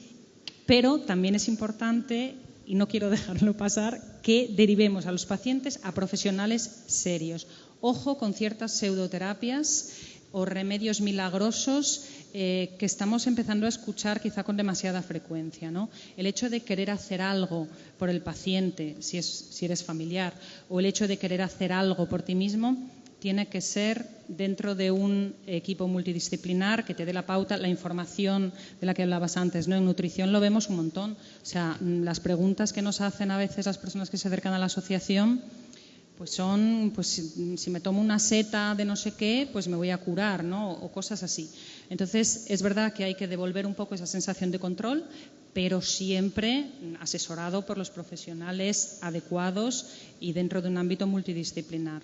pero también es importante, y no quiero dejarlo pasar, que derivemos a los pacientes a profesionales serios. Ojo con ciertas pseudoterapias o remedios milagrosos que estamos empezando a escuchar quizá con demasiada frecuencia, ¿no? El hecho de querer hacer algo por el paciente, si eres familiar, o el hecho de querer hacer algo por ti mismo, tiene que ser dentro de un equipo multidisciplinar que te dé la pauta, la información de la que hablabas antes, ¿no? En nutrición lo vemos un montón. O sea, las preguntas que nos hacen a veces las personas que se acercan a la asociación, pues son, pues si me tomo una seta de no sé qué, pues me voy a curar, ¿no? O cosas así. Entonces, es verdad que hay que devolver un poco esa sensación de control, pero siempre asesorado por los profesionales adecuados y dentro de un ámbito multidisciplinar.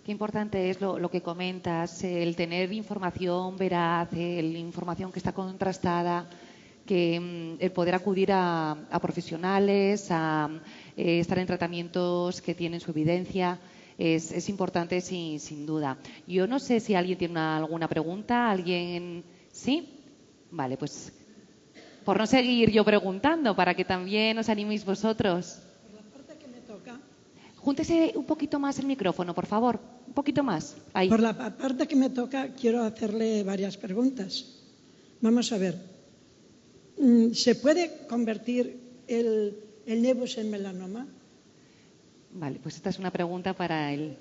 Qué importante es lo que comentas, el tener información veraz, información que está contrastada, que el poder acudir a profesionales, a estar en tratamientos que tienen su evidencia, es importante sin duda. Yo no sé si alguien tiene alguna pregunta, ¿alguien? ¿Sí? Vale, pues por no seguir yo preguntando, para que también os animéis vosotros. Júntese un poquito más el micrófono, por favor. Un poquito más. Ahí. Por la parte que me toca, quiero hacerle varias preguntas. Vamos a ver. ¿Se puede convertir el nevus en melanoma? Vale, pues esta es una pregunta para él.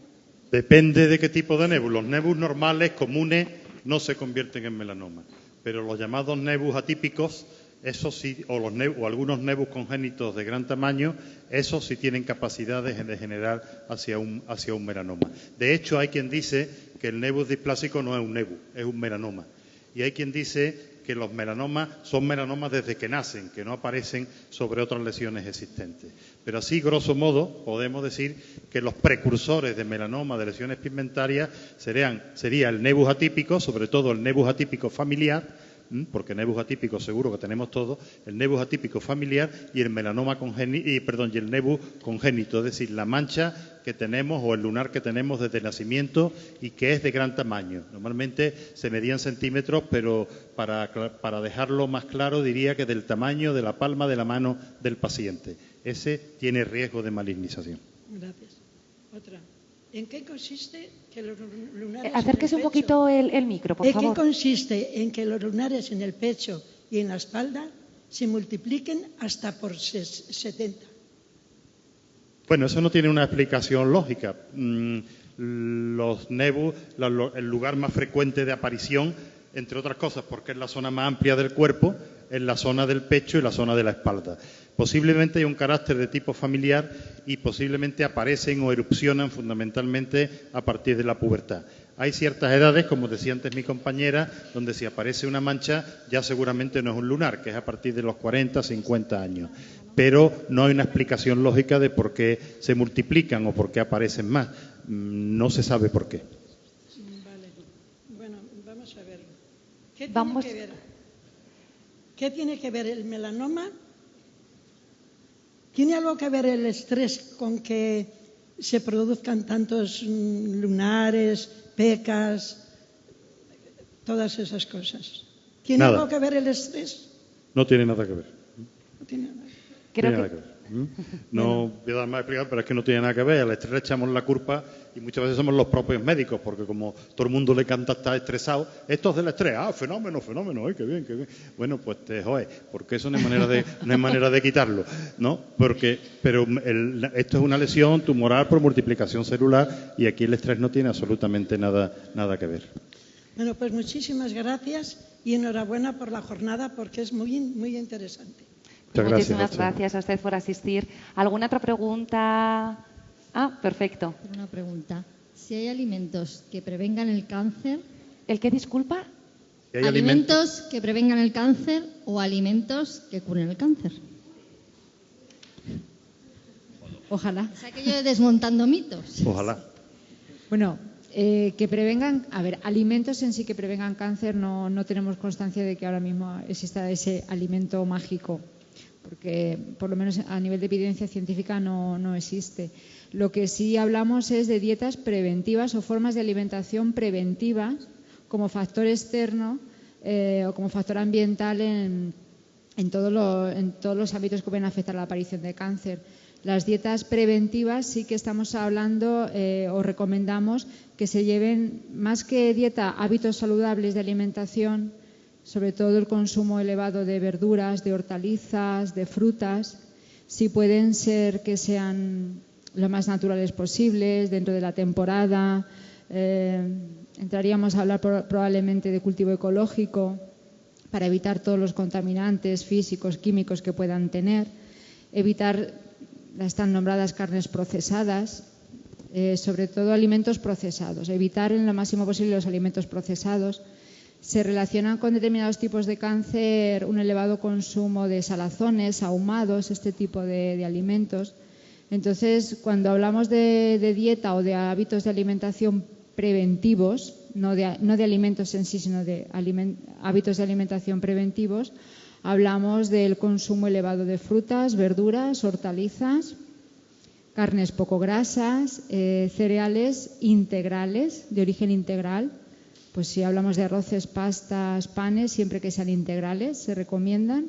Depende de qué tipo de nevus. Los nevus normales, comunes, no se convierten en melanoma. Pero los llamados nevus atípicos, esos sí, o algunos nevus congénitos de gran tamaño, esos sí tienen capacidades de degenerar hacia un melanoma. De hecho, hay quien dice que el nevus displásico no es un nevus, es un melanoma. Y hay quien dice que los melanomas son melanomas desde que nacen, que no aparecen sobre otras lesiones existentes. Pero así, grosso modo, podemos decir que los precursores de melanoma, de lesiones pigmentarias, sería el nevus atípico, sobre todo el nevus atípico familiar, porque nevus atípico seguro que tenemos todos, el nevus atípico familiar y el melanoma y el nevus congénito, es decir, la mancha que tenemos o el lunar que tenemos desde el nacimiento y que es de gran tamaño. Normalmente se medían centímetros, pero para dejarlo más claro diría que del tamaño de la palma de la mano del paciente. Ese tiene riesgo de malignización. Gracias. Otra. ¿En qué consiste que los lunares acérquese un poquito el micro, por favor. ¿En qué consiste en que los lunares en el pecho y en la espalda se multipliquen hasta por 70? Bueno, eso no tiene una explicación lógica. Los nevus, el lugar más frecuente de aparición, entre otras cosas, porque es la zona más amplia del cuerpo, es la zona del pecho y la zona de la espalda. Posiblemente hay un carácter de tipo familiar y posiblemente aparecen o erupcionan fundamentalmente a partir de la pubertad. Hay ciertas edades, como decía antes mi compañera, donde si aparece una mancha ya seguramente no es un lunar, que es a partir de los 40, 50 años. Pero no hay una explicación lógica de por qué se multiplican o por qué aparecen más. No se sabe por qué. Vale. Bueno, vamos a ver. ¿Qué tiene que ver el melanoma? ¿Tiene algo que ver el estrés con que se produzcan tantos lunares, pecas, todas esas cosas? ¿Tiene algo que ver el estrés? No tiene nada que ver. No tiene nada. No voy a dar más explicación, pero es que no tiene nada que ver. Al estrés le echamos la culpa y muchas veces somos los propios médicos, porque como todo el mundo le canta estar estresado, esto es del estrés, fenómeno, qué bien. Bueno, pues porque eso no hay manera de quitarlo, ¿no? Pero esto es una lesión tumoral por multiplicación celular y aquí el estrés no tiene absolutamente nada que ver. Bueno, pues muchísimas gracias y enhorabuena por la jornada, porque es muy, muy interesante. Muchísimas gracias a usted por asistir. ¿Alguna otra pregunta? Perfecto. Una pregunta. Si hay alimentos que prevengan el cáncer... ¿El qué, disculpa? ¿Hay alimentos que prevengan el cáncer o alimentos que curen el cáncer? Ojalá. O sea, que yo desmontando mitos. Ojalá. Bueno, que prevengan... A ver, alimentos en sí que prevengan cáncer no tenemos constancia de que ahora mismo exista ese alimento mágico, porque por lo menos a nivel de evidencia científica no existe. Lo que sí hablamos es de dietas preventivas o formas de alimentación preventivas como factor externo o como factor ambiental en todos los ámbitos que pueden afectar a la aparición de cáncer. Las dietas preventivas sí que estamos hablando o recomendamos que se lleven, más que dieta, hábitos saludables de alimentación, sobre todo el consumo elevado de verduras, de hortalizas, de frutas. Si pueden ser que sean lo más naturales posibles dentro de la temporada. Entraríamos a hablar probablemente de cultivo ecológico para evitar todos los contaminantes físicos, químicos que puedan tener. Evitar las tan nombradas carnes procesadas, sobre todo alimentos procesados. Evitar en lo máximo posible los alimentos procesados. Se relacionan con determinados tipos de cáncer un elevado consumo de salazones, ahumados, este tipo de alimentos. Entonces, cuando hablamos de dieta o de hábitos de alimentación preventivos, no de alimentos en sí, sino de hábitos de alimentación preventivos, hablamos del consumo elevado de frutas, verduras, hortalizas, carnes poco grasas, cereales integrales, de origen integral. Pues si hablamos de arroces, pastas, panes, siempre que sean integrales, se recomiendan,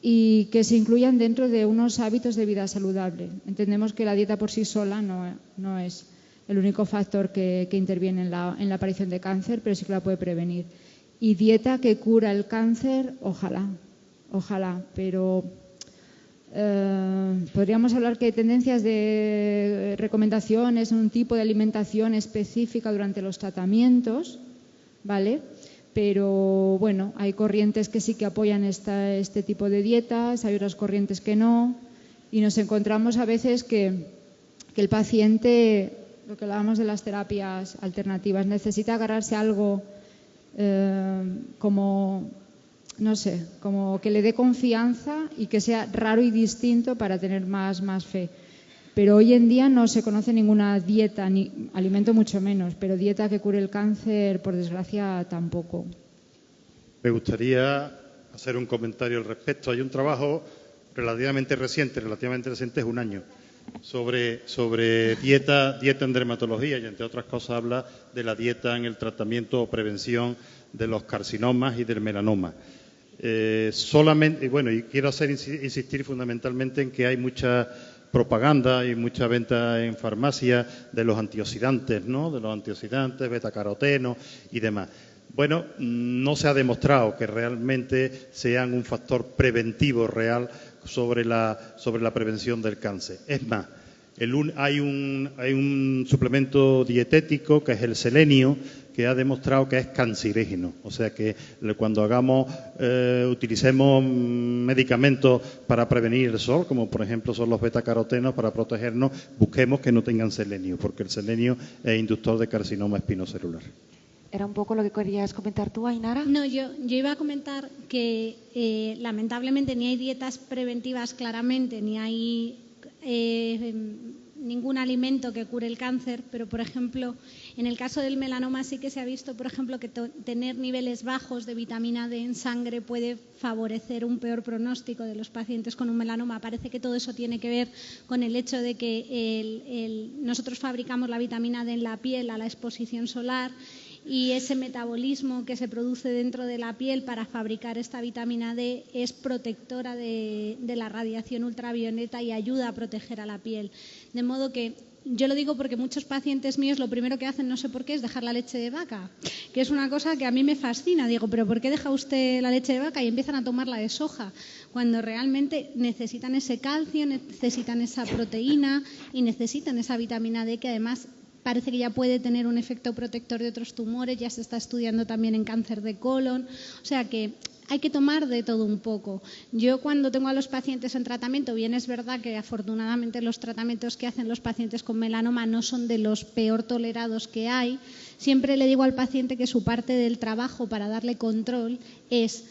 y que se incluyan dentro de unos hábitos de vida saludable. Entendemos que la dieta por sí sola no es el único factor que interviene en la aparición de cáncer, pero sí que la puede prevenir. Y dieta que cura el cáncer, ojalá, pero podríamos hablar que hay tendencias de recomendaciones, un tipo de alimentación específica durante los tratamientos, ¿vale? Pero bueno, hay corrientes que sí que apoyan este tipo de dietas, hay otras corrientes que no, y nos encontramos a veces que el paciente, lo que hablábamos de las terapias alternativas, necesita agarrarse a algo como que le dé confianza y que sea raro y distinto para tener más fe. Pero hoy en día no se conoce ninguna dieta, ni alimento mucho menos, pero dieta que cure el cáncer, por desgracia, tampoco. Me gustaría hacer un comentario al respecto. Hay un trabajo relativamente reciente, es un año, sobre dieta en dermatología, y entre otras cosas habla de la dieta en el tratamiento o prevención de los carcinomas y del melanoma. Y quiero insistir fundamentalmente en que hay mucha propaganda y mucha venta en farmacia de los antioxidantes, ¿no? De los antioxidantes, betacaroteno y demás. Bueno, no se ha demostrado que realmente sean un factor preventivo real sobre la prevención del cáncer. Es más, Hay un suplemento dietético que es el selenio, que ha demostrado que es cancerígeno. O sea que cuando utilicemos medicamentos para prevenir el sol, como por ejemplo son los betacarotenos, para protegernos, busquemos que no tengan selenio, porque el selenio es inductor de carcinoma espinocelular. ¿Era un poco lo que querías comentar tú, Ainara? No, yo iba a comentar que lamentablemente ni hay dietas preventivas claramente, ni hay ningún alimento que cure el cáncer, pero por ejemplo, en el caso del melanoma sí que se ha visto, por ejemplo, que tener niveles bajos de vitamina D en sangre puede favorecer un peor pronóstico de los pacientes con un melanoma. Parece que todo eso tiene que ver con el hecho de que nosotros fabricamos la vitamina D en la piel a la exposición solar, y ese metabolismo que se produce dentro de la piel para fabricar esta vitamina D es protectora de la radiación ultravioleta y ayuda a proteger a la piel. De modo que yo lo digo porque muchos pacientes míos lo primero que hacen, no sé por qué, es dejar la leche de vaca, que es una cosa que a mí me fascina. Digo, ¿pero por qué deja usted la leche de vaca? Y empiezan a tomar la de soja, cuando realmente necesitan ese calcio, necesitan esa proteína y necesitan esa vitamina D, que además parece que ya puede tener un efecto protector de otros tumores, ya se está estudiando también en cáncer de colon. O sea que hay que tomar de todo un poco. Yo cuando tengo a los pacientes en tratamiento, bien es verdad que afortunadamente los tratamientos que hacen los pacientes con melanoma no son de los peor tolerados que hay, siempre le digo al paciente que su parte del trabajo para darle control es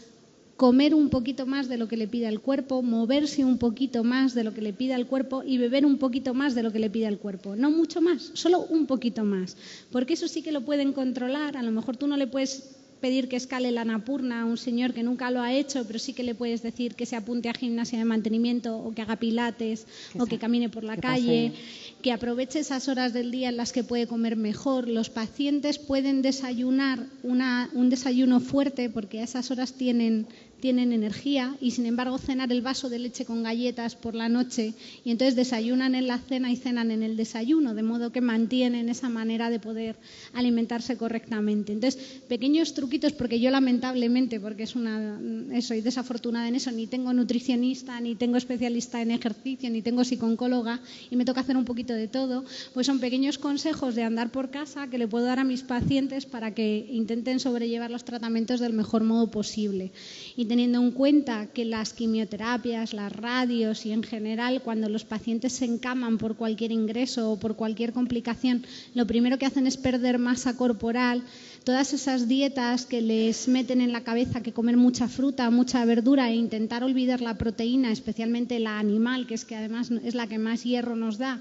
comer un poquito más de lo que le pida el cuerpo, moverse un poquito más de lo que le pida el cuerpo y beber un poquito más de lo que le pida el cuerpo. No mucho más, solo un poquito más. Porque eso sí que lo pueden controlar. A lo mejor tú no le puedes pedir que escale la Annapurna a un señor que nunca lo ha hecho, pero sí que le puedes decir que se apunte a gimnasia de mantenimiento o que haga pilates o que camine por la calle, que aproveche esas horas del día en las que puede comer mejor. Los pacientes pueden desayunar un desayuno fuerte porque a esas horas tienen energía y sin embargo cenar el vaso de leche con galletas por la noche y entonces desayunan en la cena y cenan en el desayuno, de modo que mantienen esa manera de poder alimentarse correctamente. Entonces, pequeños truquitos, porque yo lamentablemente, porque soy desafortunada en eso, ni tengo nutricionista, ni tengo especialista en ejercicio, ni tengo psicóloga y me toca hacer un poquito de todo, pues son pequeños consejos de andar por casa que le puedo dar a mis pacientes para que intenten sobrellevar los tratamientos del mejor modo posible. Y teniendo en cuenta que las quimioterapias, las radios y en general cuando los pacientes se encaman por cualquier ingreso o por cualquier complicación, lo primero que hacen es perder masa corporal. Todas esas dietas que les meten en la cabeza que comer mucha fruta, mucha verdura e intentar olvidar la proteína, especialmente la animal, que además es la que más hierro nos da,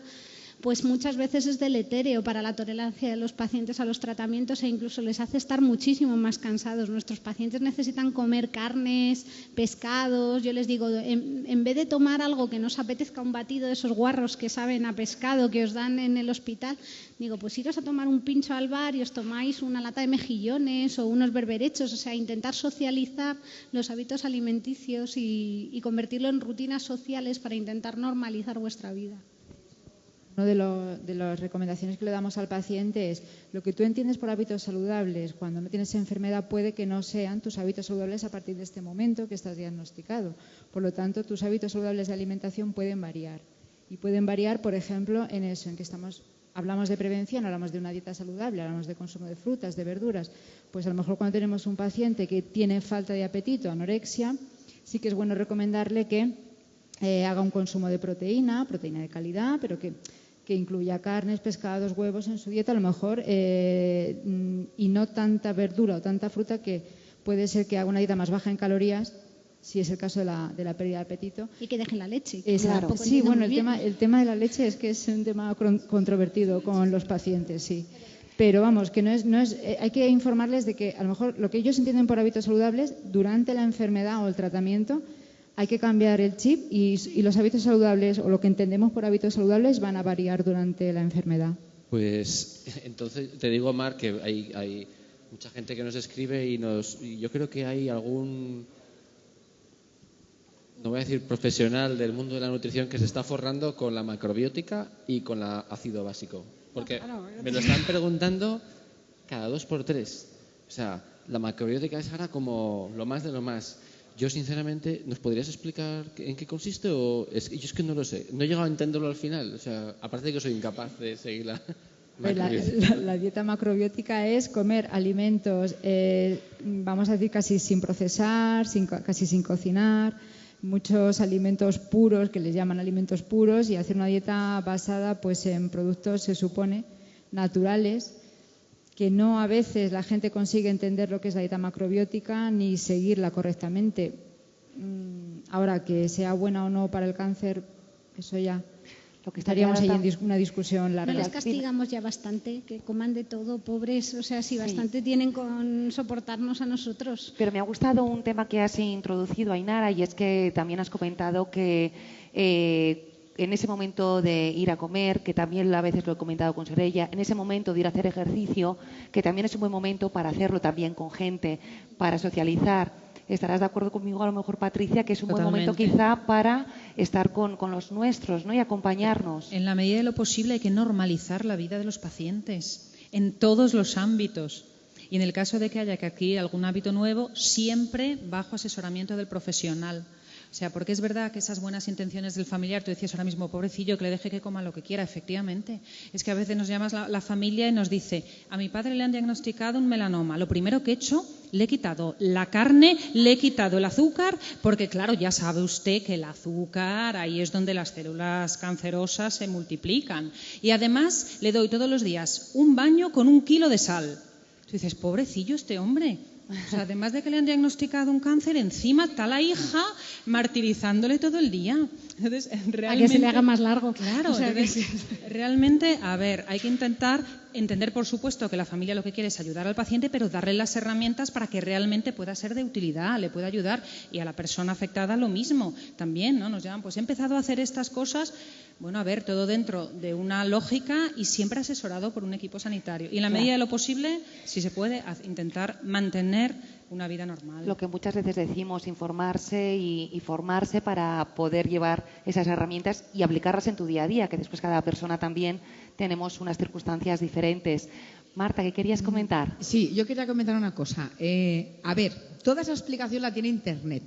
pues muchas veces es deletérea para la tolerancia de los pacientes a los tratamientos e incluso les hace estar muchísimo más cansados. Nuestros pacientes necesitan comer carnes, pescados. Yo les digo, en vez de tomar algo que nos apetezca, un batido de esos guarros que saben a pescado que os dan en el hospital, digo, pues iros a tomar un pincho al bar y os tomáis una lata de mejillones o unos berberechos. O sea, intentar socializar los hábitos alimenticios y convertirlo en rutinas sociales para intentar normalizar vuestra vida. Una de las recomendaciones que le damos al paciente es lo que tú entiendes por hábitos saludables cuando no tienes enfermedad puede que no sean tus hábitos saludables a partir de este momento que estás diagnosticado. Por lo tanto, tus hábitos saludables de alimentación pueden variar. Y pueden variar, por ejemplo, en eso, en que hablamos de prevención, hablamos de una dieta saludable, hablamos de consumo de frutas, de verduras. Pues a lo mejor cuando tenemos un paciente que tiene falta de apetito, anorexia, sí que es bueno recomendarle que haga un consumo de proteína de calidad, pero que incluya carnes, pescados, huevos en su dieta, a lo mejor, y no tanta verdura o tanta fruta, que puede ser que haga una dieta más baja en calorías, si es el caso de la pérdida de apetito. Y que dejen la leche. Claro. Sí, bueno, el tema de la leche es que es un tema controvertido con los pacientes, sí. Pero vamos, que no es hay que informarles de que a lo mejor lo que ellos entienden por hábitos saludables durante la enfermedad o el tratamiento, hay que cambiar el chip y los hábitos saludables o lo que entendemos por hábitos saludables van a variar durante la enfermedad. Pues entonces te digo, Mar, que hay mucha gente que nos escribe y yo creo que hay algún, no voy a decir profesional del mundo de la nutrición, que se está forrando con la macrobiótica y con el ácido básico. Porque me lo están preguntando cada 2 por 3. O sea, la macrobiótica es ahora como lo más de lo más. Yo, sinceramente, ¿nos podrías explicar en qué consiste? Yo es que no lo sé. No he llegado a entenderlo al final. O sea, aparte de que soy incapaz de seguirla. La dieta macrobiótica es comer alimentos, vamos a decir, casi sin procesar, casi sin cocinar, muchos alimentos puros, que les llaman alimentos puros, y hacer una dieta basada pues en productos, se supone, naturales, que no a veces la gente consigue entender lo que es la dieta macrobiótica ni seguirla correctamente. Ahora, que sea buena o no para el cáncer, eso ya lo que estaríamos ahí en una discusión larga. No les castigamos ya bastante, que coman de todo, pobres, o sea, si bastante tienen con soportarnos a nosotros. Pero me ha gustado un tema que has introducido, Ainara, y es que también has comentado que en ese momento de ir a comer, que también a veces lo he comentado con Soraya, en ese momento de ir a hacer ejercicio, que también es un buen momento para hacerlo también con gente, para socializar. Estarás de acuerdo conmigo, a lo mejor, Patricia, que es un Totalmente. buen momento quizá para estar con los nuestros, ¿no? Y acompañarnos. En la medida de lo posible hay que normalizar la vida de los pacientes en todos los ámbitos. Y en el caso de que haya que adquirir algún hábito nuevo, siempre bajo asesoramiento del profesional. O sea, porque es verdad que esas buenas intenciones del familiar, tú decías ahora mismo, pobrecillo, que le deje que coma lo que quiera, efectivamente. Es que a veces nos llamas la familia y nos dice, a mi padre le han diagnosticado un melanoma. Lo primero que he hecho, le he quitado la carne, le he quitado el azúcar, porque claro, ya sabe usted que el azúcar, ahí es donde las células cancerosas se multiplican. Y además le doy todos los días un baño con 1 kilo de sal. Tú dices, pobrecillo este hombre. O sea, además de que le han diagnosticado un cáncer, encima está la hija martirizándole todo el día. Entonces, realmente, a que se le haga más largo. Claro, o sea, entonces, realmente, a ver, hay que intentar entender, por supuesto, que la familia lo que quiere es ayudar al paciente, pero darle las herramientas para que realmente pueda ser de utilidad, le pueda ayudar, y a la persona afectada lo mismo. También, ¿no? Nos llaman, pues he empezado a hacer estas cosas. Bueno, a ver, todo dentro de una lógica y siempre asesorado por un equipo sanitario. Y en la medida de lo posible, si se puede, intentar mantener una vida normal. Lo que muchas veces decimos, informarse y formarse para poder llevar esas herramientas y aplicarlas en tu día a día, que después cada persona también tenemos unas circunstancias diferentes. Marta, ¿qué querías comentar? Sí, yo quería comentar una cosa. A ver, toda esa explicación la tiene Internet.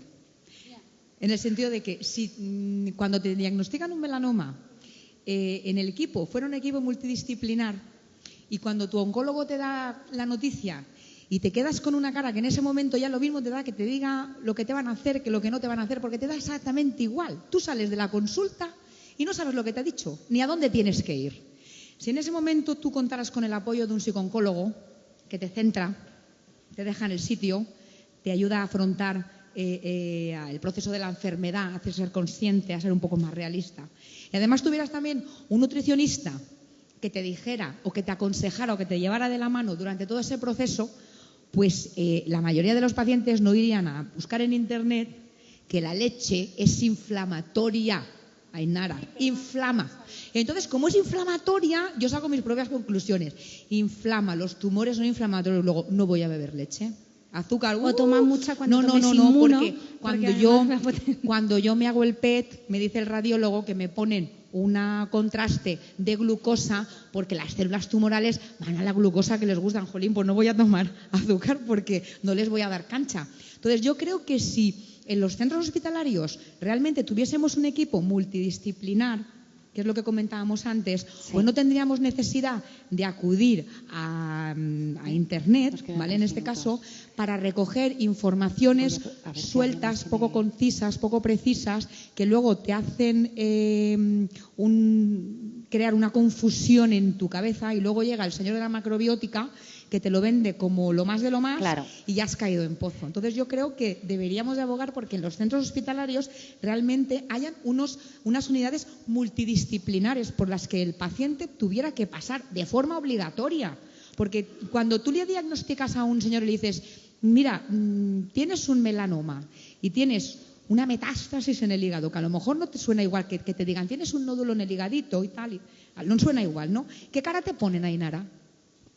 En el sentido de que si cuando te diagnostican un melanoma en el equipo, fuera un equipo multidisciplinar, y cuando tu oncólogo te da la noticia y te quedas con una cara que en ese momento ya lo mismo te da que te diga lo que te van a hacer que lo que no te van a hacer, porque te da exactamente igual. Tú sales de la consulta y no sabes lo que te ha dicho, ni a dónde tienes que ir. Si en ese momento tú contaras con el apoyo de un psicooncólogo que te centra, te deja en el sitio, te ayuda a afrontar el proceso de la enfermedad, hace ser consciente, a ser un poco más realista. Y además tuvieras también un nutricionista que te dijera o que te aconsejara o que te llevara de la mano durante todo ese proceso, pues la mayoría de los pacientes no irían a buscar en Internet que la leche es inflamatoria. Ainara, inflama. Entonces, como es inflamatoria, yo saco mis propias conclusiones. Inflama, los tumores son inflamatorios, luego no voy a beber leche. Azúcar, o toma mucha cuando no, porque cuando yo me hago el PET, me dice el radiólogo que me ponen un contraste de glucosa porque las células tumorales van a la glucosa que les gustan. Jolín, pues no voy a tomar azúcar porque no les voy a dar cancha. Entonces, yo creo que si en los centros hospitalarios realmente tuviésemos un equipo multidisciplinar, que es lo que comentábamos antes, pues no tendríamos necesidad de acudir a Internet, ¿vale? En este caso, para recoger informaciones sueltas, poco concisas, poco precisas, que luego te hacen crear una confusión en tu cabeza, y luego llega el señor de la macrobiótica que te lo vende como lo más de lo más, claro, y ya has caído en pozo. Entonces yo creo que deberíamos de abogar porque en los centros hospitalarios realmente hayan unas unidades multidisciplinares por las que el paciente tuviera que pasar de forma obligatoria. Porque cuando tú le diagnosticas a un señor y le dices, mira, tienes un melanoma y tienes una metástasis en el hígado, que a lo mejor no te suena igual que te digan, tienes un nódulo en el higadito y tal, no suena igual, ¿no? ¿Qué cara te ponen, Ainara?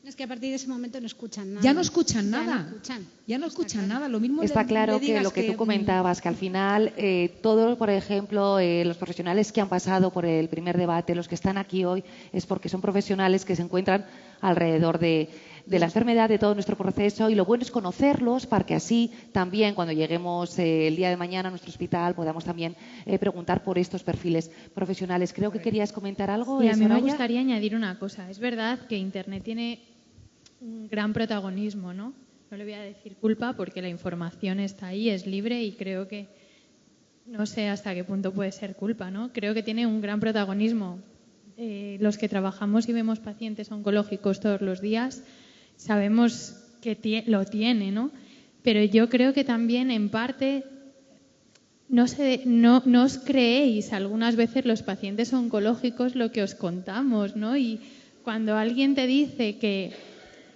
Es que a partir de ese momento no escuchan nada. Ya no escuchan nada. Ya no escuchan nada. Lo mismo está claro que lo que tú comentabas, que al final todos, por ejemplo, los profesionales que han pasado por el primer debate, los que están aquí hoy, es porque son profesionales que se encuentran alrededor de de la enfermedad, de todo nuestro proceso, y lo bueno es conocerlos para que así también cuando lleguemos el día de mañana a nuestro hospital podamos también preguntar por estos perfiles profesionales. Creo que querías comentar algo. Sí, a mí me Soraya. gustaría añadir una cosa. Es verdad que Internet tiene un gran protagonismo, ¿no? No le voy a decir culpa porque la información está ahí, es libre y creo que no sé hasta qué punto puede ser culpa, ¿no? Creo que tiene un gran protagonismo. Los que trabajamos y vemos pacientes oncológicos todos los días sabemos que lo tiene, ¿no? Pero yo creo que también en parte no os creéis algunas veces los pacientes oncológicos lo que os contamos, ¿no? Y cuando alguien te dice que,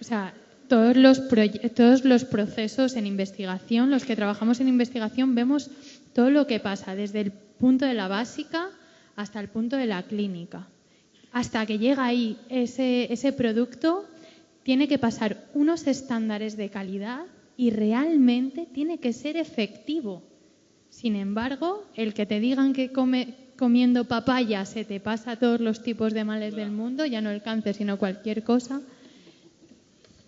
o sea, todos los procesos en investigación, los que trabajamos en investigación, vemos todo lo que pasa desde el punto de la básica hasta el punto de la clínica. Hasta que llega ahí ese producto, tiene que pasar unos estándares de calidad y realmente tiene que ser efectivo. Sin embargo, el que te digan que comiendo papaya se te pasa todos los tipos de males del mundo, ya no el cáncer, sino cualquier cosa,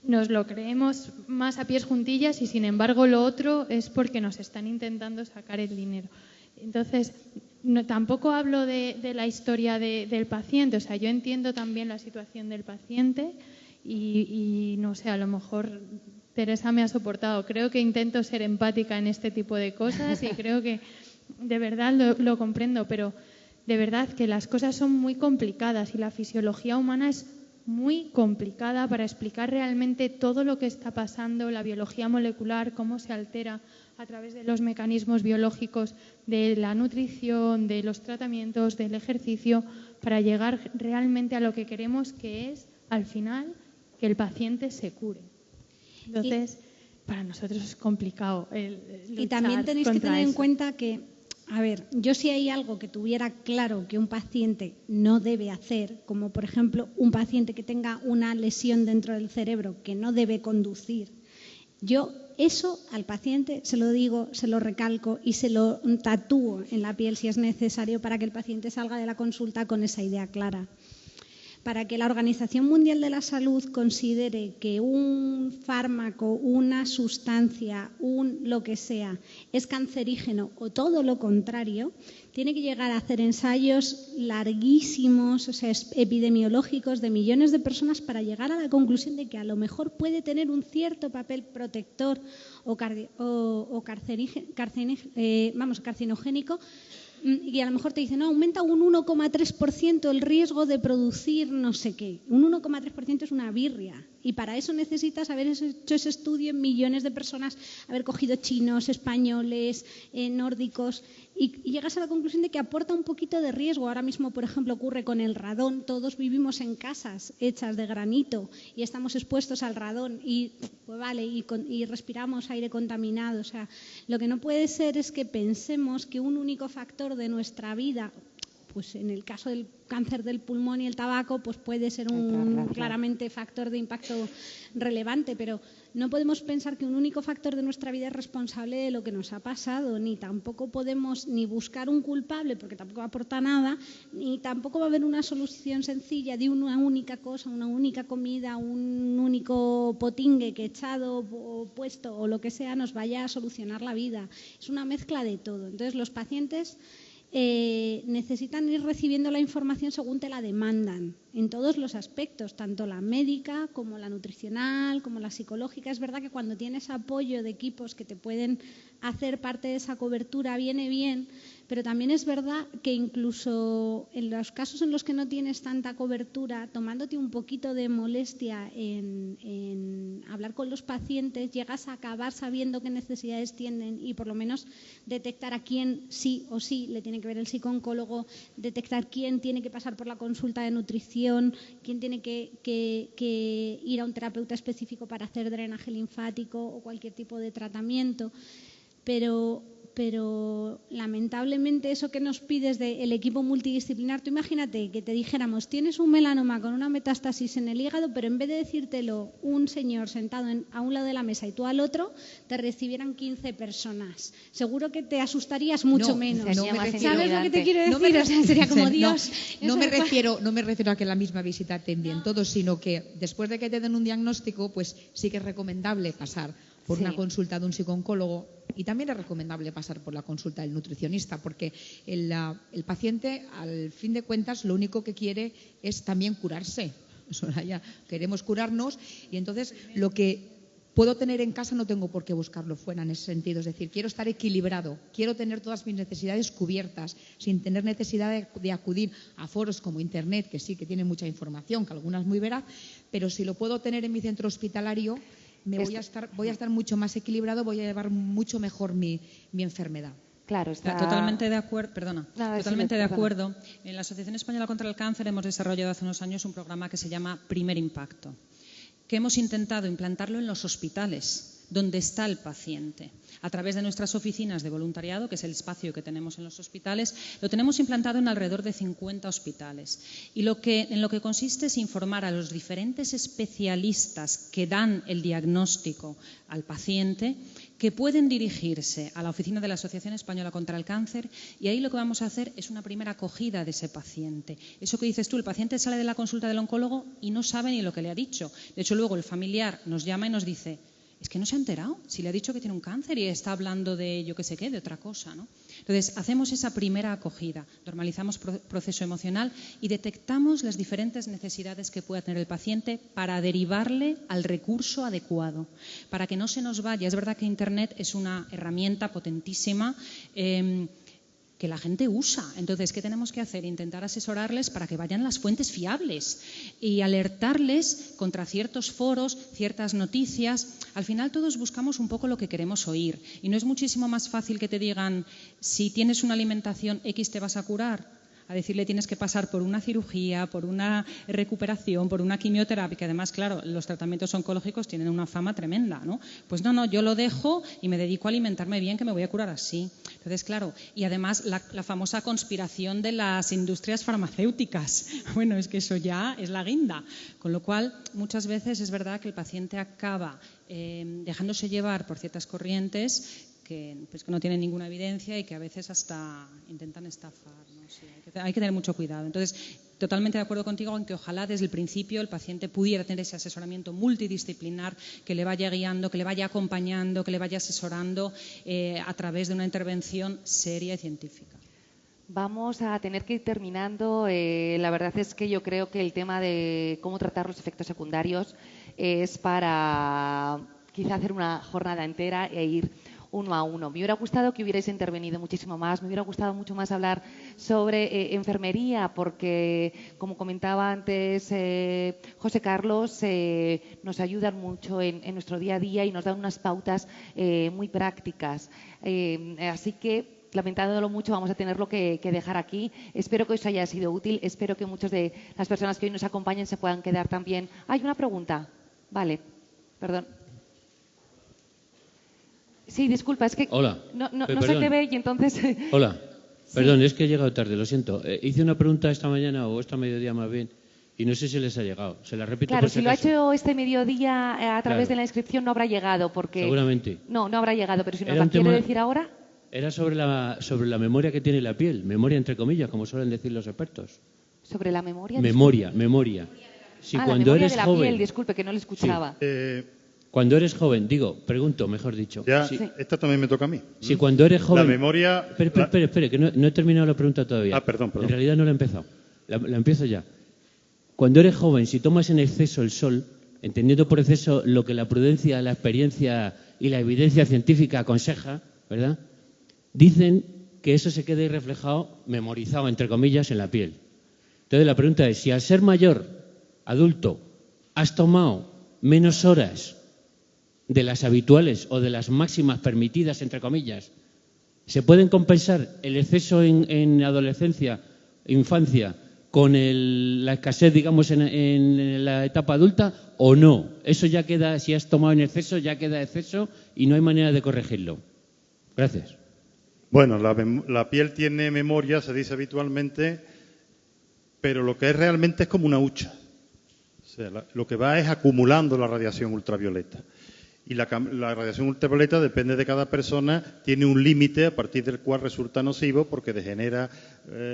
nos lo creemos más a pies juntillas y sin embargo lo otro es porque nos están intentando sacar el dinero. Entonces, tampoco hablo de la historia del paciente, o sea, yo entiendo también la situación del paciente y no sé, a lo mejor Teresa me ha soportado. Creo que intento ser empática en este tipo de cosas y creo que de verdad lo comprendo, pero de verdad que las cosas son muy complicadas y la fisiología humana es muy complicada para explicar realmente todo lo que está pasando, la biología molecular, cómo se altera a través de los mecanismos biológicos de la nutrición, de los tratamientos, del ejercicio, para llegar realmente a lo que queremos, que es, al final, que el paciente se cure. Entonces, para nosotros es complicado y también tenéis que tener en cuenta que, a ver, yo si hay algo que tuviera claro que un paciente no debe hacer, como por ejemplo un paciente que tenga una lesión dentro del cerebro que no debe conducir, yo eso al paciente se lo digo, se lo recalco y se lo tatúo en la piel si es necesario para que el paciente salga de la consulta con esa idea clara. Para que la Organización Mundial de la Salud considere que un fármaco, una sustancia, lo que sea, es cancerígeno o todo lo contrario, tiene que llegar a hacer ensayos larguísimos, o sea, epidemiológicos de millones de personas para llegar a la conclusión de que a lo mejor puede tener un cierto papel protector o carcinogénico. Y a lo mejor te dicen, no, aumenta un 1,3% el riesgo de producir no sé qué. Un 1,3% es una birria. Y para eso necesitas haber hecho ese estudio en millones de personas, haber cogido chinos, españoles, nórdicos, y llegas a la conclusión de que aporta un poquito de riesgo. Ahora mismo, por ejemplo, ocurre con el radón. Todos vivimos en casas hechas de granito y estamos expuestos al radón y, pues vale, y respiramos aire contaminado. O sea, lo que no puede ser es que pensemos que un único factor de nuestra vida, pues en el caso del cáncer del pulmón y el tabaco, pues puede ser un claramente factor de impacto relevante, pero no podemos pensar que un único factor de nuestra vida es responsable de lo que nos ha pasado, ni tampoco podemos ni buscar un culpable, porque tampoco aporta nada, ni tampoco va a haber una solución sencilla de una única cosa, una única comida, un único potingue que echado o puesto o lo que sea nos vaya a solucionar la vida. Es una mezcla de todo. Entonces los pacientes necesitan ir recibiendo la información según te la demandan, en todos los aspectos, tanto la médica como la nutricional, como la psicológica. Es verdad que cuando tienes apoyo de equipos que te pueden hacer parte de esa cobertura viene bien, pero también es verdad que incluso en los casos en los que no tienes tanta cobertura, tomándote un poquito de molestia en hablar con los pacientes, llegas a acabar sabiendo qué necesidades tienen y por lo menos detectar a quién sí o sí le tiene que ver el psicooncólogo, detectar quién tiene que pasar por la consulta de nutrición, quién tiene que ir a un terapeuta específico para hacer drenaje linfático o cualquier tipo de tratamiento. Pero pero lamentablemente eso que nos pides del equipo multidisciplinar, tú imagínate que te dijéramos, tienes un melanoma con una metástasis en el hígado, pero en vez de decírtelo un señor sentado a un lado de la mesa y tú al otro, te recibieran 15 personas. Seguro que te asustarías mucho menos. ¿Sabes lo que te quiero decir? O sea, sería como Dios. No me refiero a que la misma visita te envíen todos, sino que después de que te den un diagnóstico, pues sí que es recomendable pasar por una consulta de un psicooncólogo, y también es recomendable pasar por la consulta del nutricionista, porque el paciente, al fin de cuentas, lo único que quiere es también curarse. Soraya, queremos curarnos, y entonces lo que puedo tener en casa no tengo por qué buscarlo fuera, en ese sentido. Es decir, quiero estar equilibrado, quiero tener todas mis necesidades cubiertas, sin tener necesidad de acudir a foros como Internet, que sí que tienen mucha información, que algunas muy veraz, pero si lo puedo tener en mi centro hospitalario, voy a estar mucho más equilibrado, voy a llevar mucho mejor mi enfermedad. Claro, está... Totalmente de acuerdo. Perdona. Totalmente de acuerdo. En la Asociación Española contra el Cáncer hemos desarrollado hace unos años un programa que se llama Primer Impacto, que hemos intentado implantarlo en los hospitales, donde está el paciente. A través de nuestras oficinas de voluntariado, que es el espacio que tenemos en los hospitales, lo tenemos implantado en alrededor de 50 hospitales. Y en lo que consiste es informar a los diferentes especialistas que dan el diagnóstico al paciente, que pueden dirigirse a la oficina de la Asociación Española contra el Cáncer, y ahí lo que vamos a hacer es una primera acogida de ese paciente. Eso que dices tú, el paciente sale de la consulta del oncólogo y no sabe ni lo que le ha dicho. De hecho, luego el familiar nos llama y nos dice: es que no se ha enterado, si le ha dicho que tiene un cáncer y está hablando de yo qué sé qué, de otra cosa, ¿no? Entonces, hacemos esa primera acogida, normalizamos proceso emocional y detectamos las diferentes necesidades que pueda tener el paciente para derivarle al recurso adecuado, para que no se nos vaya. Es verdad que Internet es una herramienta potentísima que la gente usa. Entonces, ¿qué tenemos que hacer? Intentar asesorarles para que vayan las fuentes fiables y alertarles contra ciertos foros, ciertas noticias. Al final todos buscamos un poco lo que queremos oír, y no es muchísimo más fácil que te digan: si tienes una alimentación X te vas a curar, a decirle tienes que pasar por una cirugía, por una recuperación, por una quimioterapia, que además, claro, los tratamientos oncológicos tienen una fama tremenda, ¿no? Pues no, yo lo dejo y me dedico a alimentarme bien, que me voy a curar así. Entonces, claro, y además la famosa conspiración de las industrias farmacéuticas. Bueno, es que eso ya es la guinda. Con lo cual, muchas veces es verdad que el paciente acaba dejándose llevar por ciertas corrientes que no tienen ninguna evidencia y que a veces hasta intentan estafar, ¿no? Sí, hay que tener mucho cuidado. Entonces, totalmente de acuerdo contigo en que ojalá desde el principio el paciente pudiera tener ese asesoramiento multidisciplinar que le vaya guiando, que le vaya acompañando, que le vaya asesorando a través de una intervención seria y científica. Vamos a tener que ir terminando. La verdad es que yo creo que el tema de cómo tratar los efectos secundarios es para quizá hacer una jornada entera e ir uno a uno. Me hubiera gustado que hubierais intervenido muchísimo más, me hubiera gustado mucho más hablar sobre enfermería, porque, como comentaba antes José Carlos, nos ayudan mucho en nuestro día a día y nos dan unas pautas muy prácticas. Así que, lamentándolo mucho, vamos a tenerlo que dejar aquí. Espero que os haya sido útil, espero que muchas de las personas que hoy nos acompañen se puedan quedar también. ¿Hay una pregunta? Vale, perdón. Sí, disculpa, es que Hola. no se te ve y entonces... Hola, sí. Perdón, es que he llegado tarde, lo siento. Hice una pregunta esta mañana o esta mediodía más bien y no sé si les ha llegado. Se la repito. Claro, por si lo ha acaso. hecho este mediodía a través de la inscripción no habrá llegado porque... Seguramente. No habrá llegado, pero si nos Era la un quiere tema- decir ahora... Era sobre la memoria que tiene la piel, memoria entre comillas, como suelen decir los expertos. Sobre la memoria... Memoria. Si la cuando memoria eres de la joven, piel, disculpe, que no le escuchaba. cuando eres joven, pregunto, mejor dicho. Ya, Si, esta también me toca a mí. si cuando eres joven... La memoria... Espere, que no he terminado la pregunta todavía. Perdón. En realidad no la he empezado. La empiezo ya. Cuando eres joven, si tomas en exceso el sol, entendiendo por exceso lo que la prudencia, la experiencia y la evidencia científica aconseja, ¿verdad? Dicen que eso se queda ahí reflejado, memorizado, entre comillas, en la piel. Entonces la pregunta es, si al ser mayor, adulto, has tomado menos horas de las habituales o de las máximas permitidas, entre comillas, ¿se pueden compensar el exceso en adolescencia, infancia, con la escasez, digamos, en la etapa adulta o no? Eso ya queda, si has tomado en exceso, ya queda exceso y no hay manera de corregirlo. Gracias. Bueno, la piel tiene memoria, se dice habitualmente, pero lo que es realmente es como una hucha. O sea, lo que va es acumulando la radiación ultravioleta. Y la radiación ultravioleta, depende de cada persona, tiene un límite a partir del cual resulta nocivo porque degenera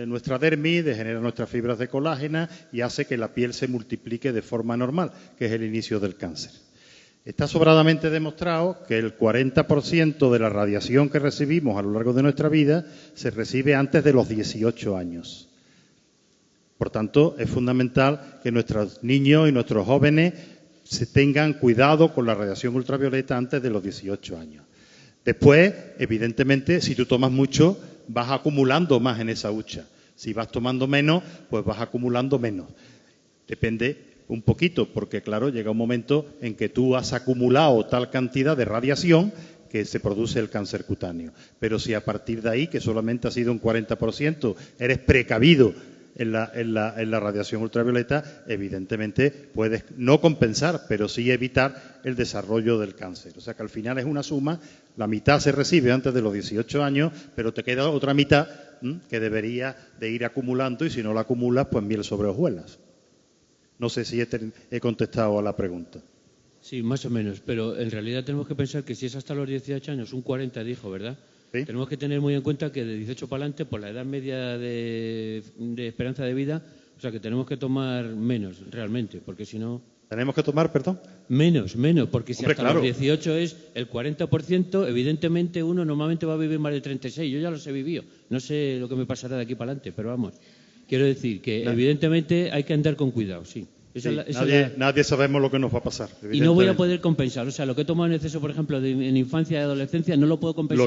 nuestra dermis, degenera nuestras fibras de colágena y hace que la piel se multiplique de forma normal, que es el inicio del cáncer. Está sobradamente demostrado que el 40% de la radiación que recibimos a lo largo de nuestra vida se recibe antes de los 18 años. Por tanto, es fundamental que nuestros niños y nuestros jóvenes se tengan cuidado con la radiación ultravioleta antes de los 18 años. Después, evidentemente, si tú tomas mucho, vas acumulando más en esa hucha. Si vas tomando menos, pues vas acumulando menos. Depende un poquito, porque claro, llega un momento en que tú has acumulado tal cantidad de radiación que se produce el cáncer cutáneo. Pero si a partir de ahí, que solamente ha sido un 40%, eres precavido en la radiación ultravioleta, evidentemente puedes no compensar, pero sí evitar el desarrollo del cáncer. O sea que al final es una suma, la mitad se recibe antes de los 18 años, pero te queda otra mitad que debería de ir acumulando y si no la acumulas, pues miel sobre hojuelas. No sé si he contestado a la pregunta. Sí, más o menos, pero en realidad tenemos que pensar que si es hasta los 18 años, un 40 dijo, ¿verdad? ¿Sí? Tenemos que tener muy en cuenta que de 18 para adelante, por la edad media de esperanza de vida, o sea que tenemos que tomar menos realmente, porque si no... ¿Tenemos que tomar, perdón? Menos, porque si hasta los 18 es el 40%, evidentemente uno normalmente va a vivir más de 36. Yo ya los he vivido, no sé lo que me pasará de aquí para adelante, pero vamos, quiero decir que evidentemente hay que andar con cuidado, sí. Sí, nadie sabemos lo que nos va a pasar. Y no voy a poder compensar. O sea, lo que he tomado en exceso, por ejemplo, en infancia y adolescencia, no lo puedo compensar.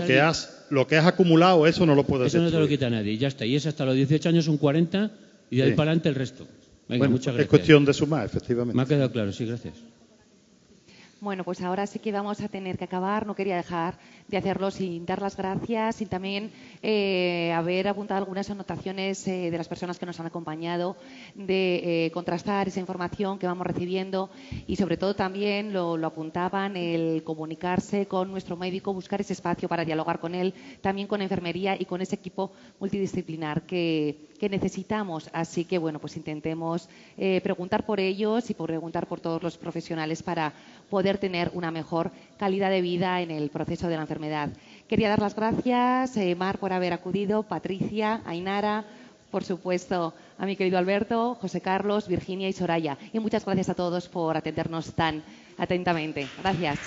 Lo que has acumulado, eso no lo puedes Eso no te lo quita nadie, ya está. Y es hasta los 18 años un 40 y de ahí para adelante el resto. Venga, bueno, muchas gracias. Es cuestión de sumar, efectivamente. Me ha quedado claro, sí, gracias. Bueno, pues ahora sí que vamos a tener que acabar. No quería dejar de hacerlo sin dar las gracias y también haber apuntado algunas anotaciones de las personas que nos han acompañado, de contrastar esa información que vamos recibiendo y sobre todo también lo apuntaban, el comunicarse con nuestro médico, buscar ese espacio para dialogar con él, también con enfermería y con ese equipo multidisciplinar que necesitamos. Así que, bueno, pues intentemos preguntar por ellos y preguntar por todos los profesionales para poder tener una mejor calidad de vida en el proceso de la enfermedad. Quería dar las gracias, Mar, por haber acudido, Patricia, Ainara, por supuesto, a mi querido Alberto, José Carlos, Virginia y Soraya. Y muchas gracias a todos por atendernos tan atentamente. Gracias.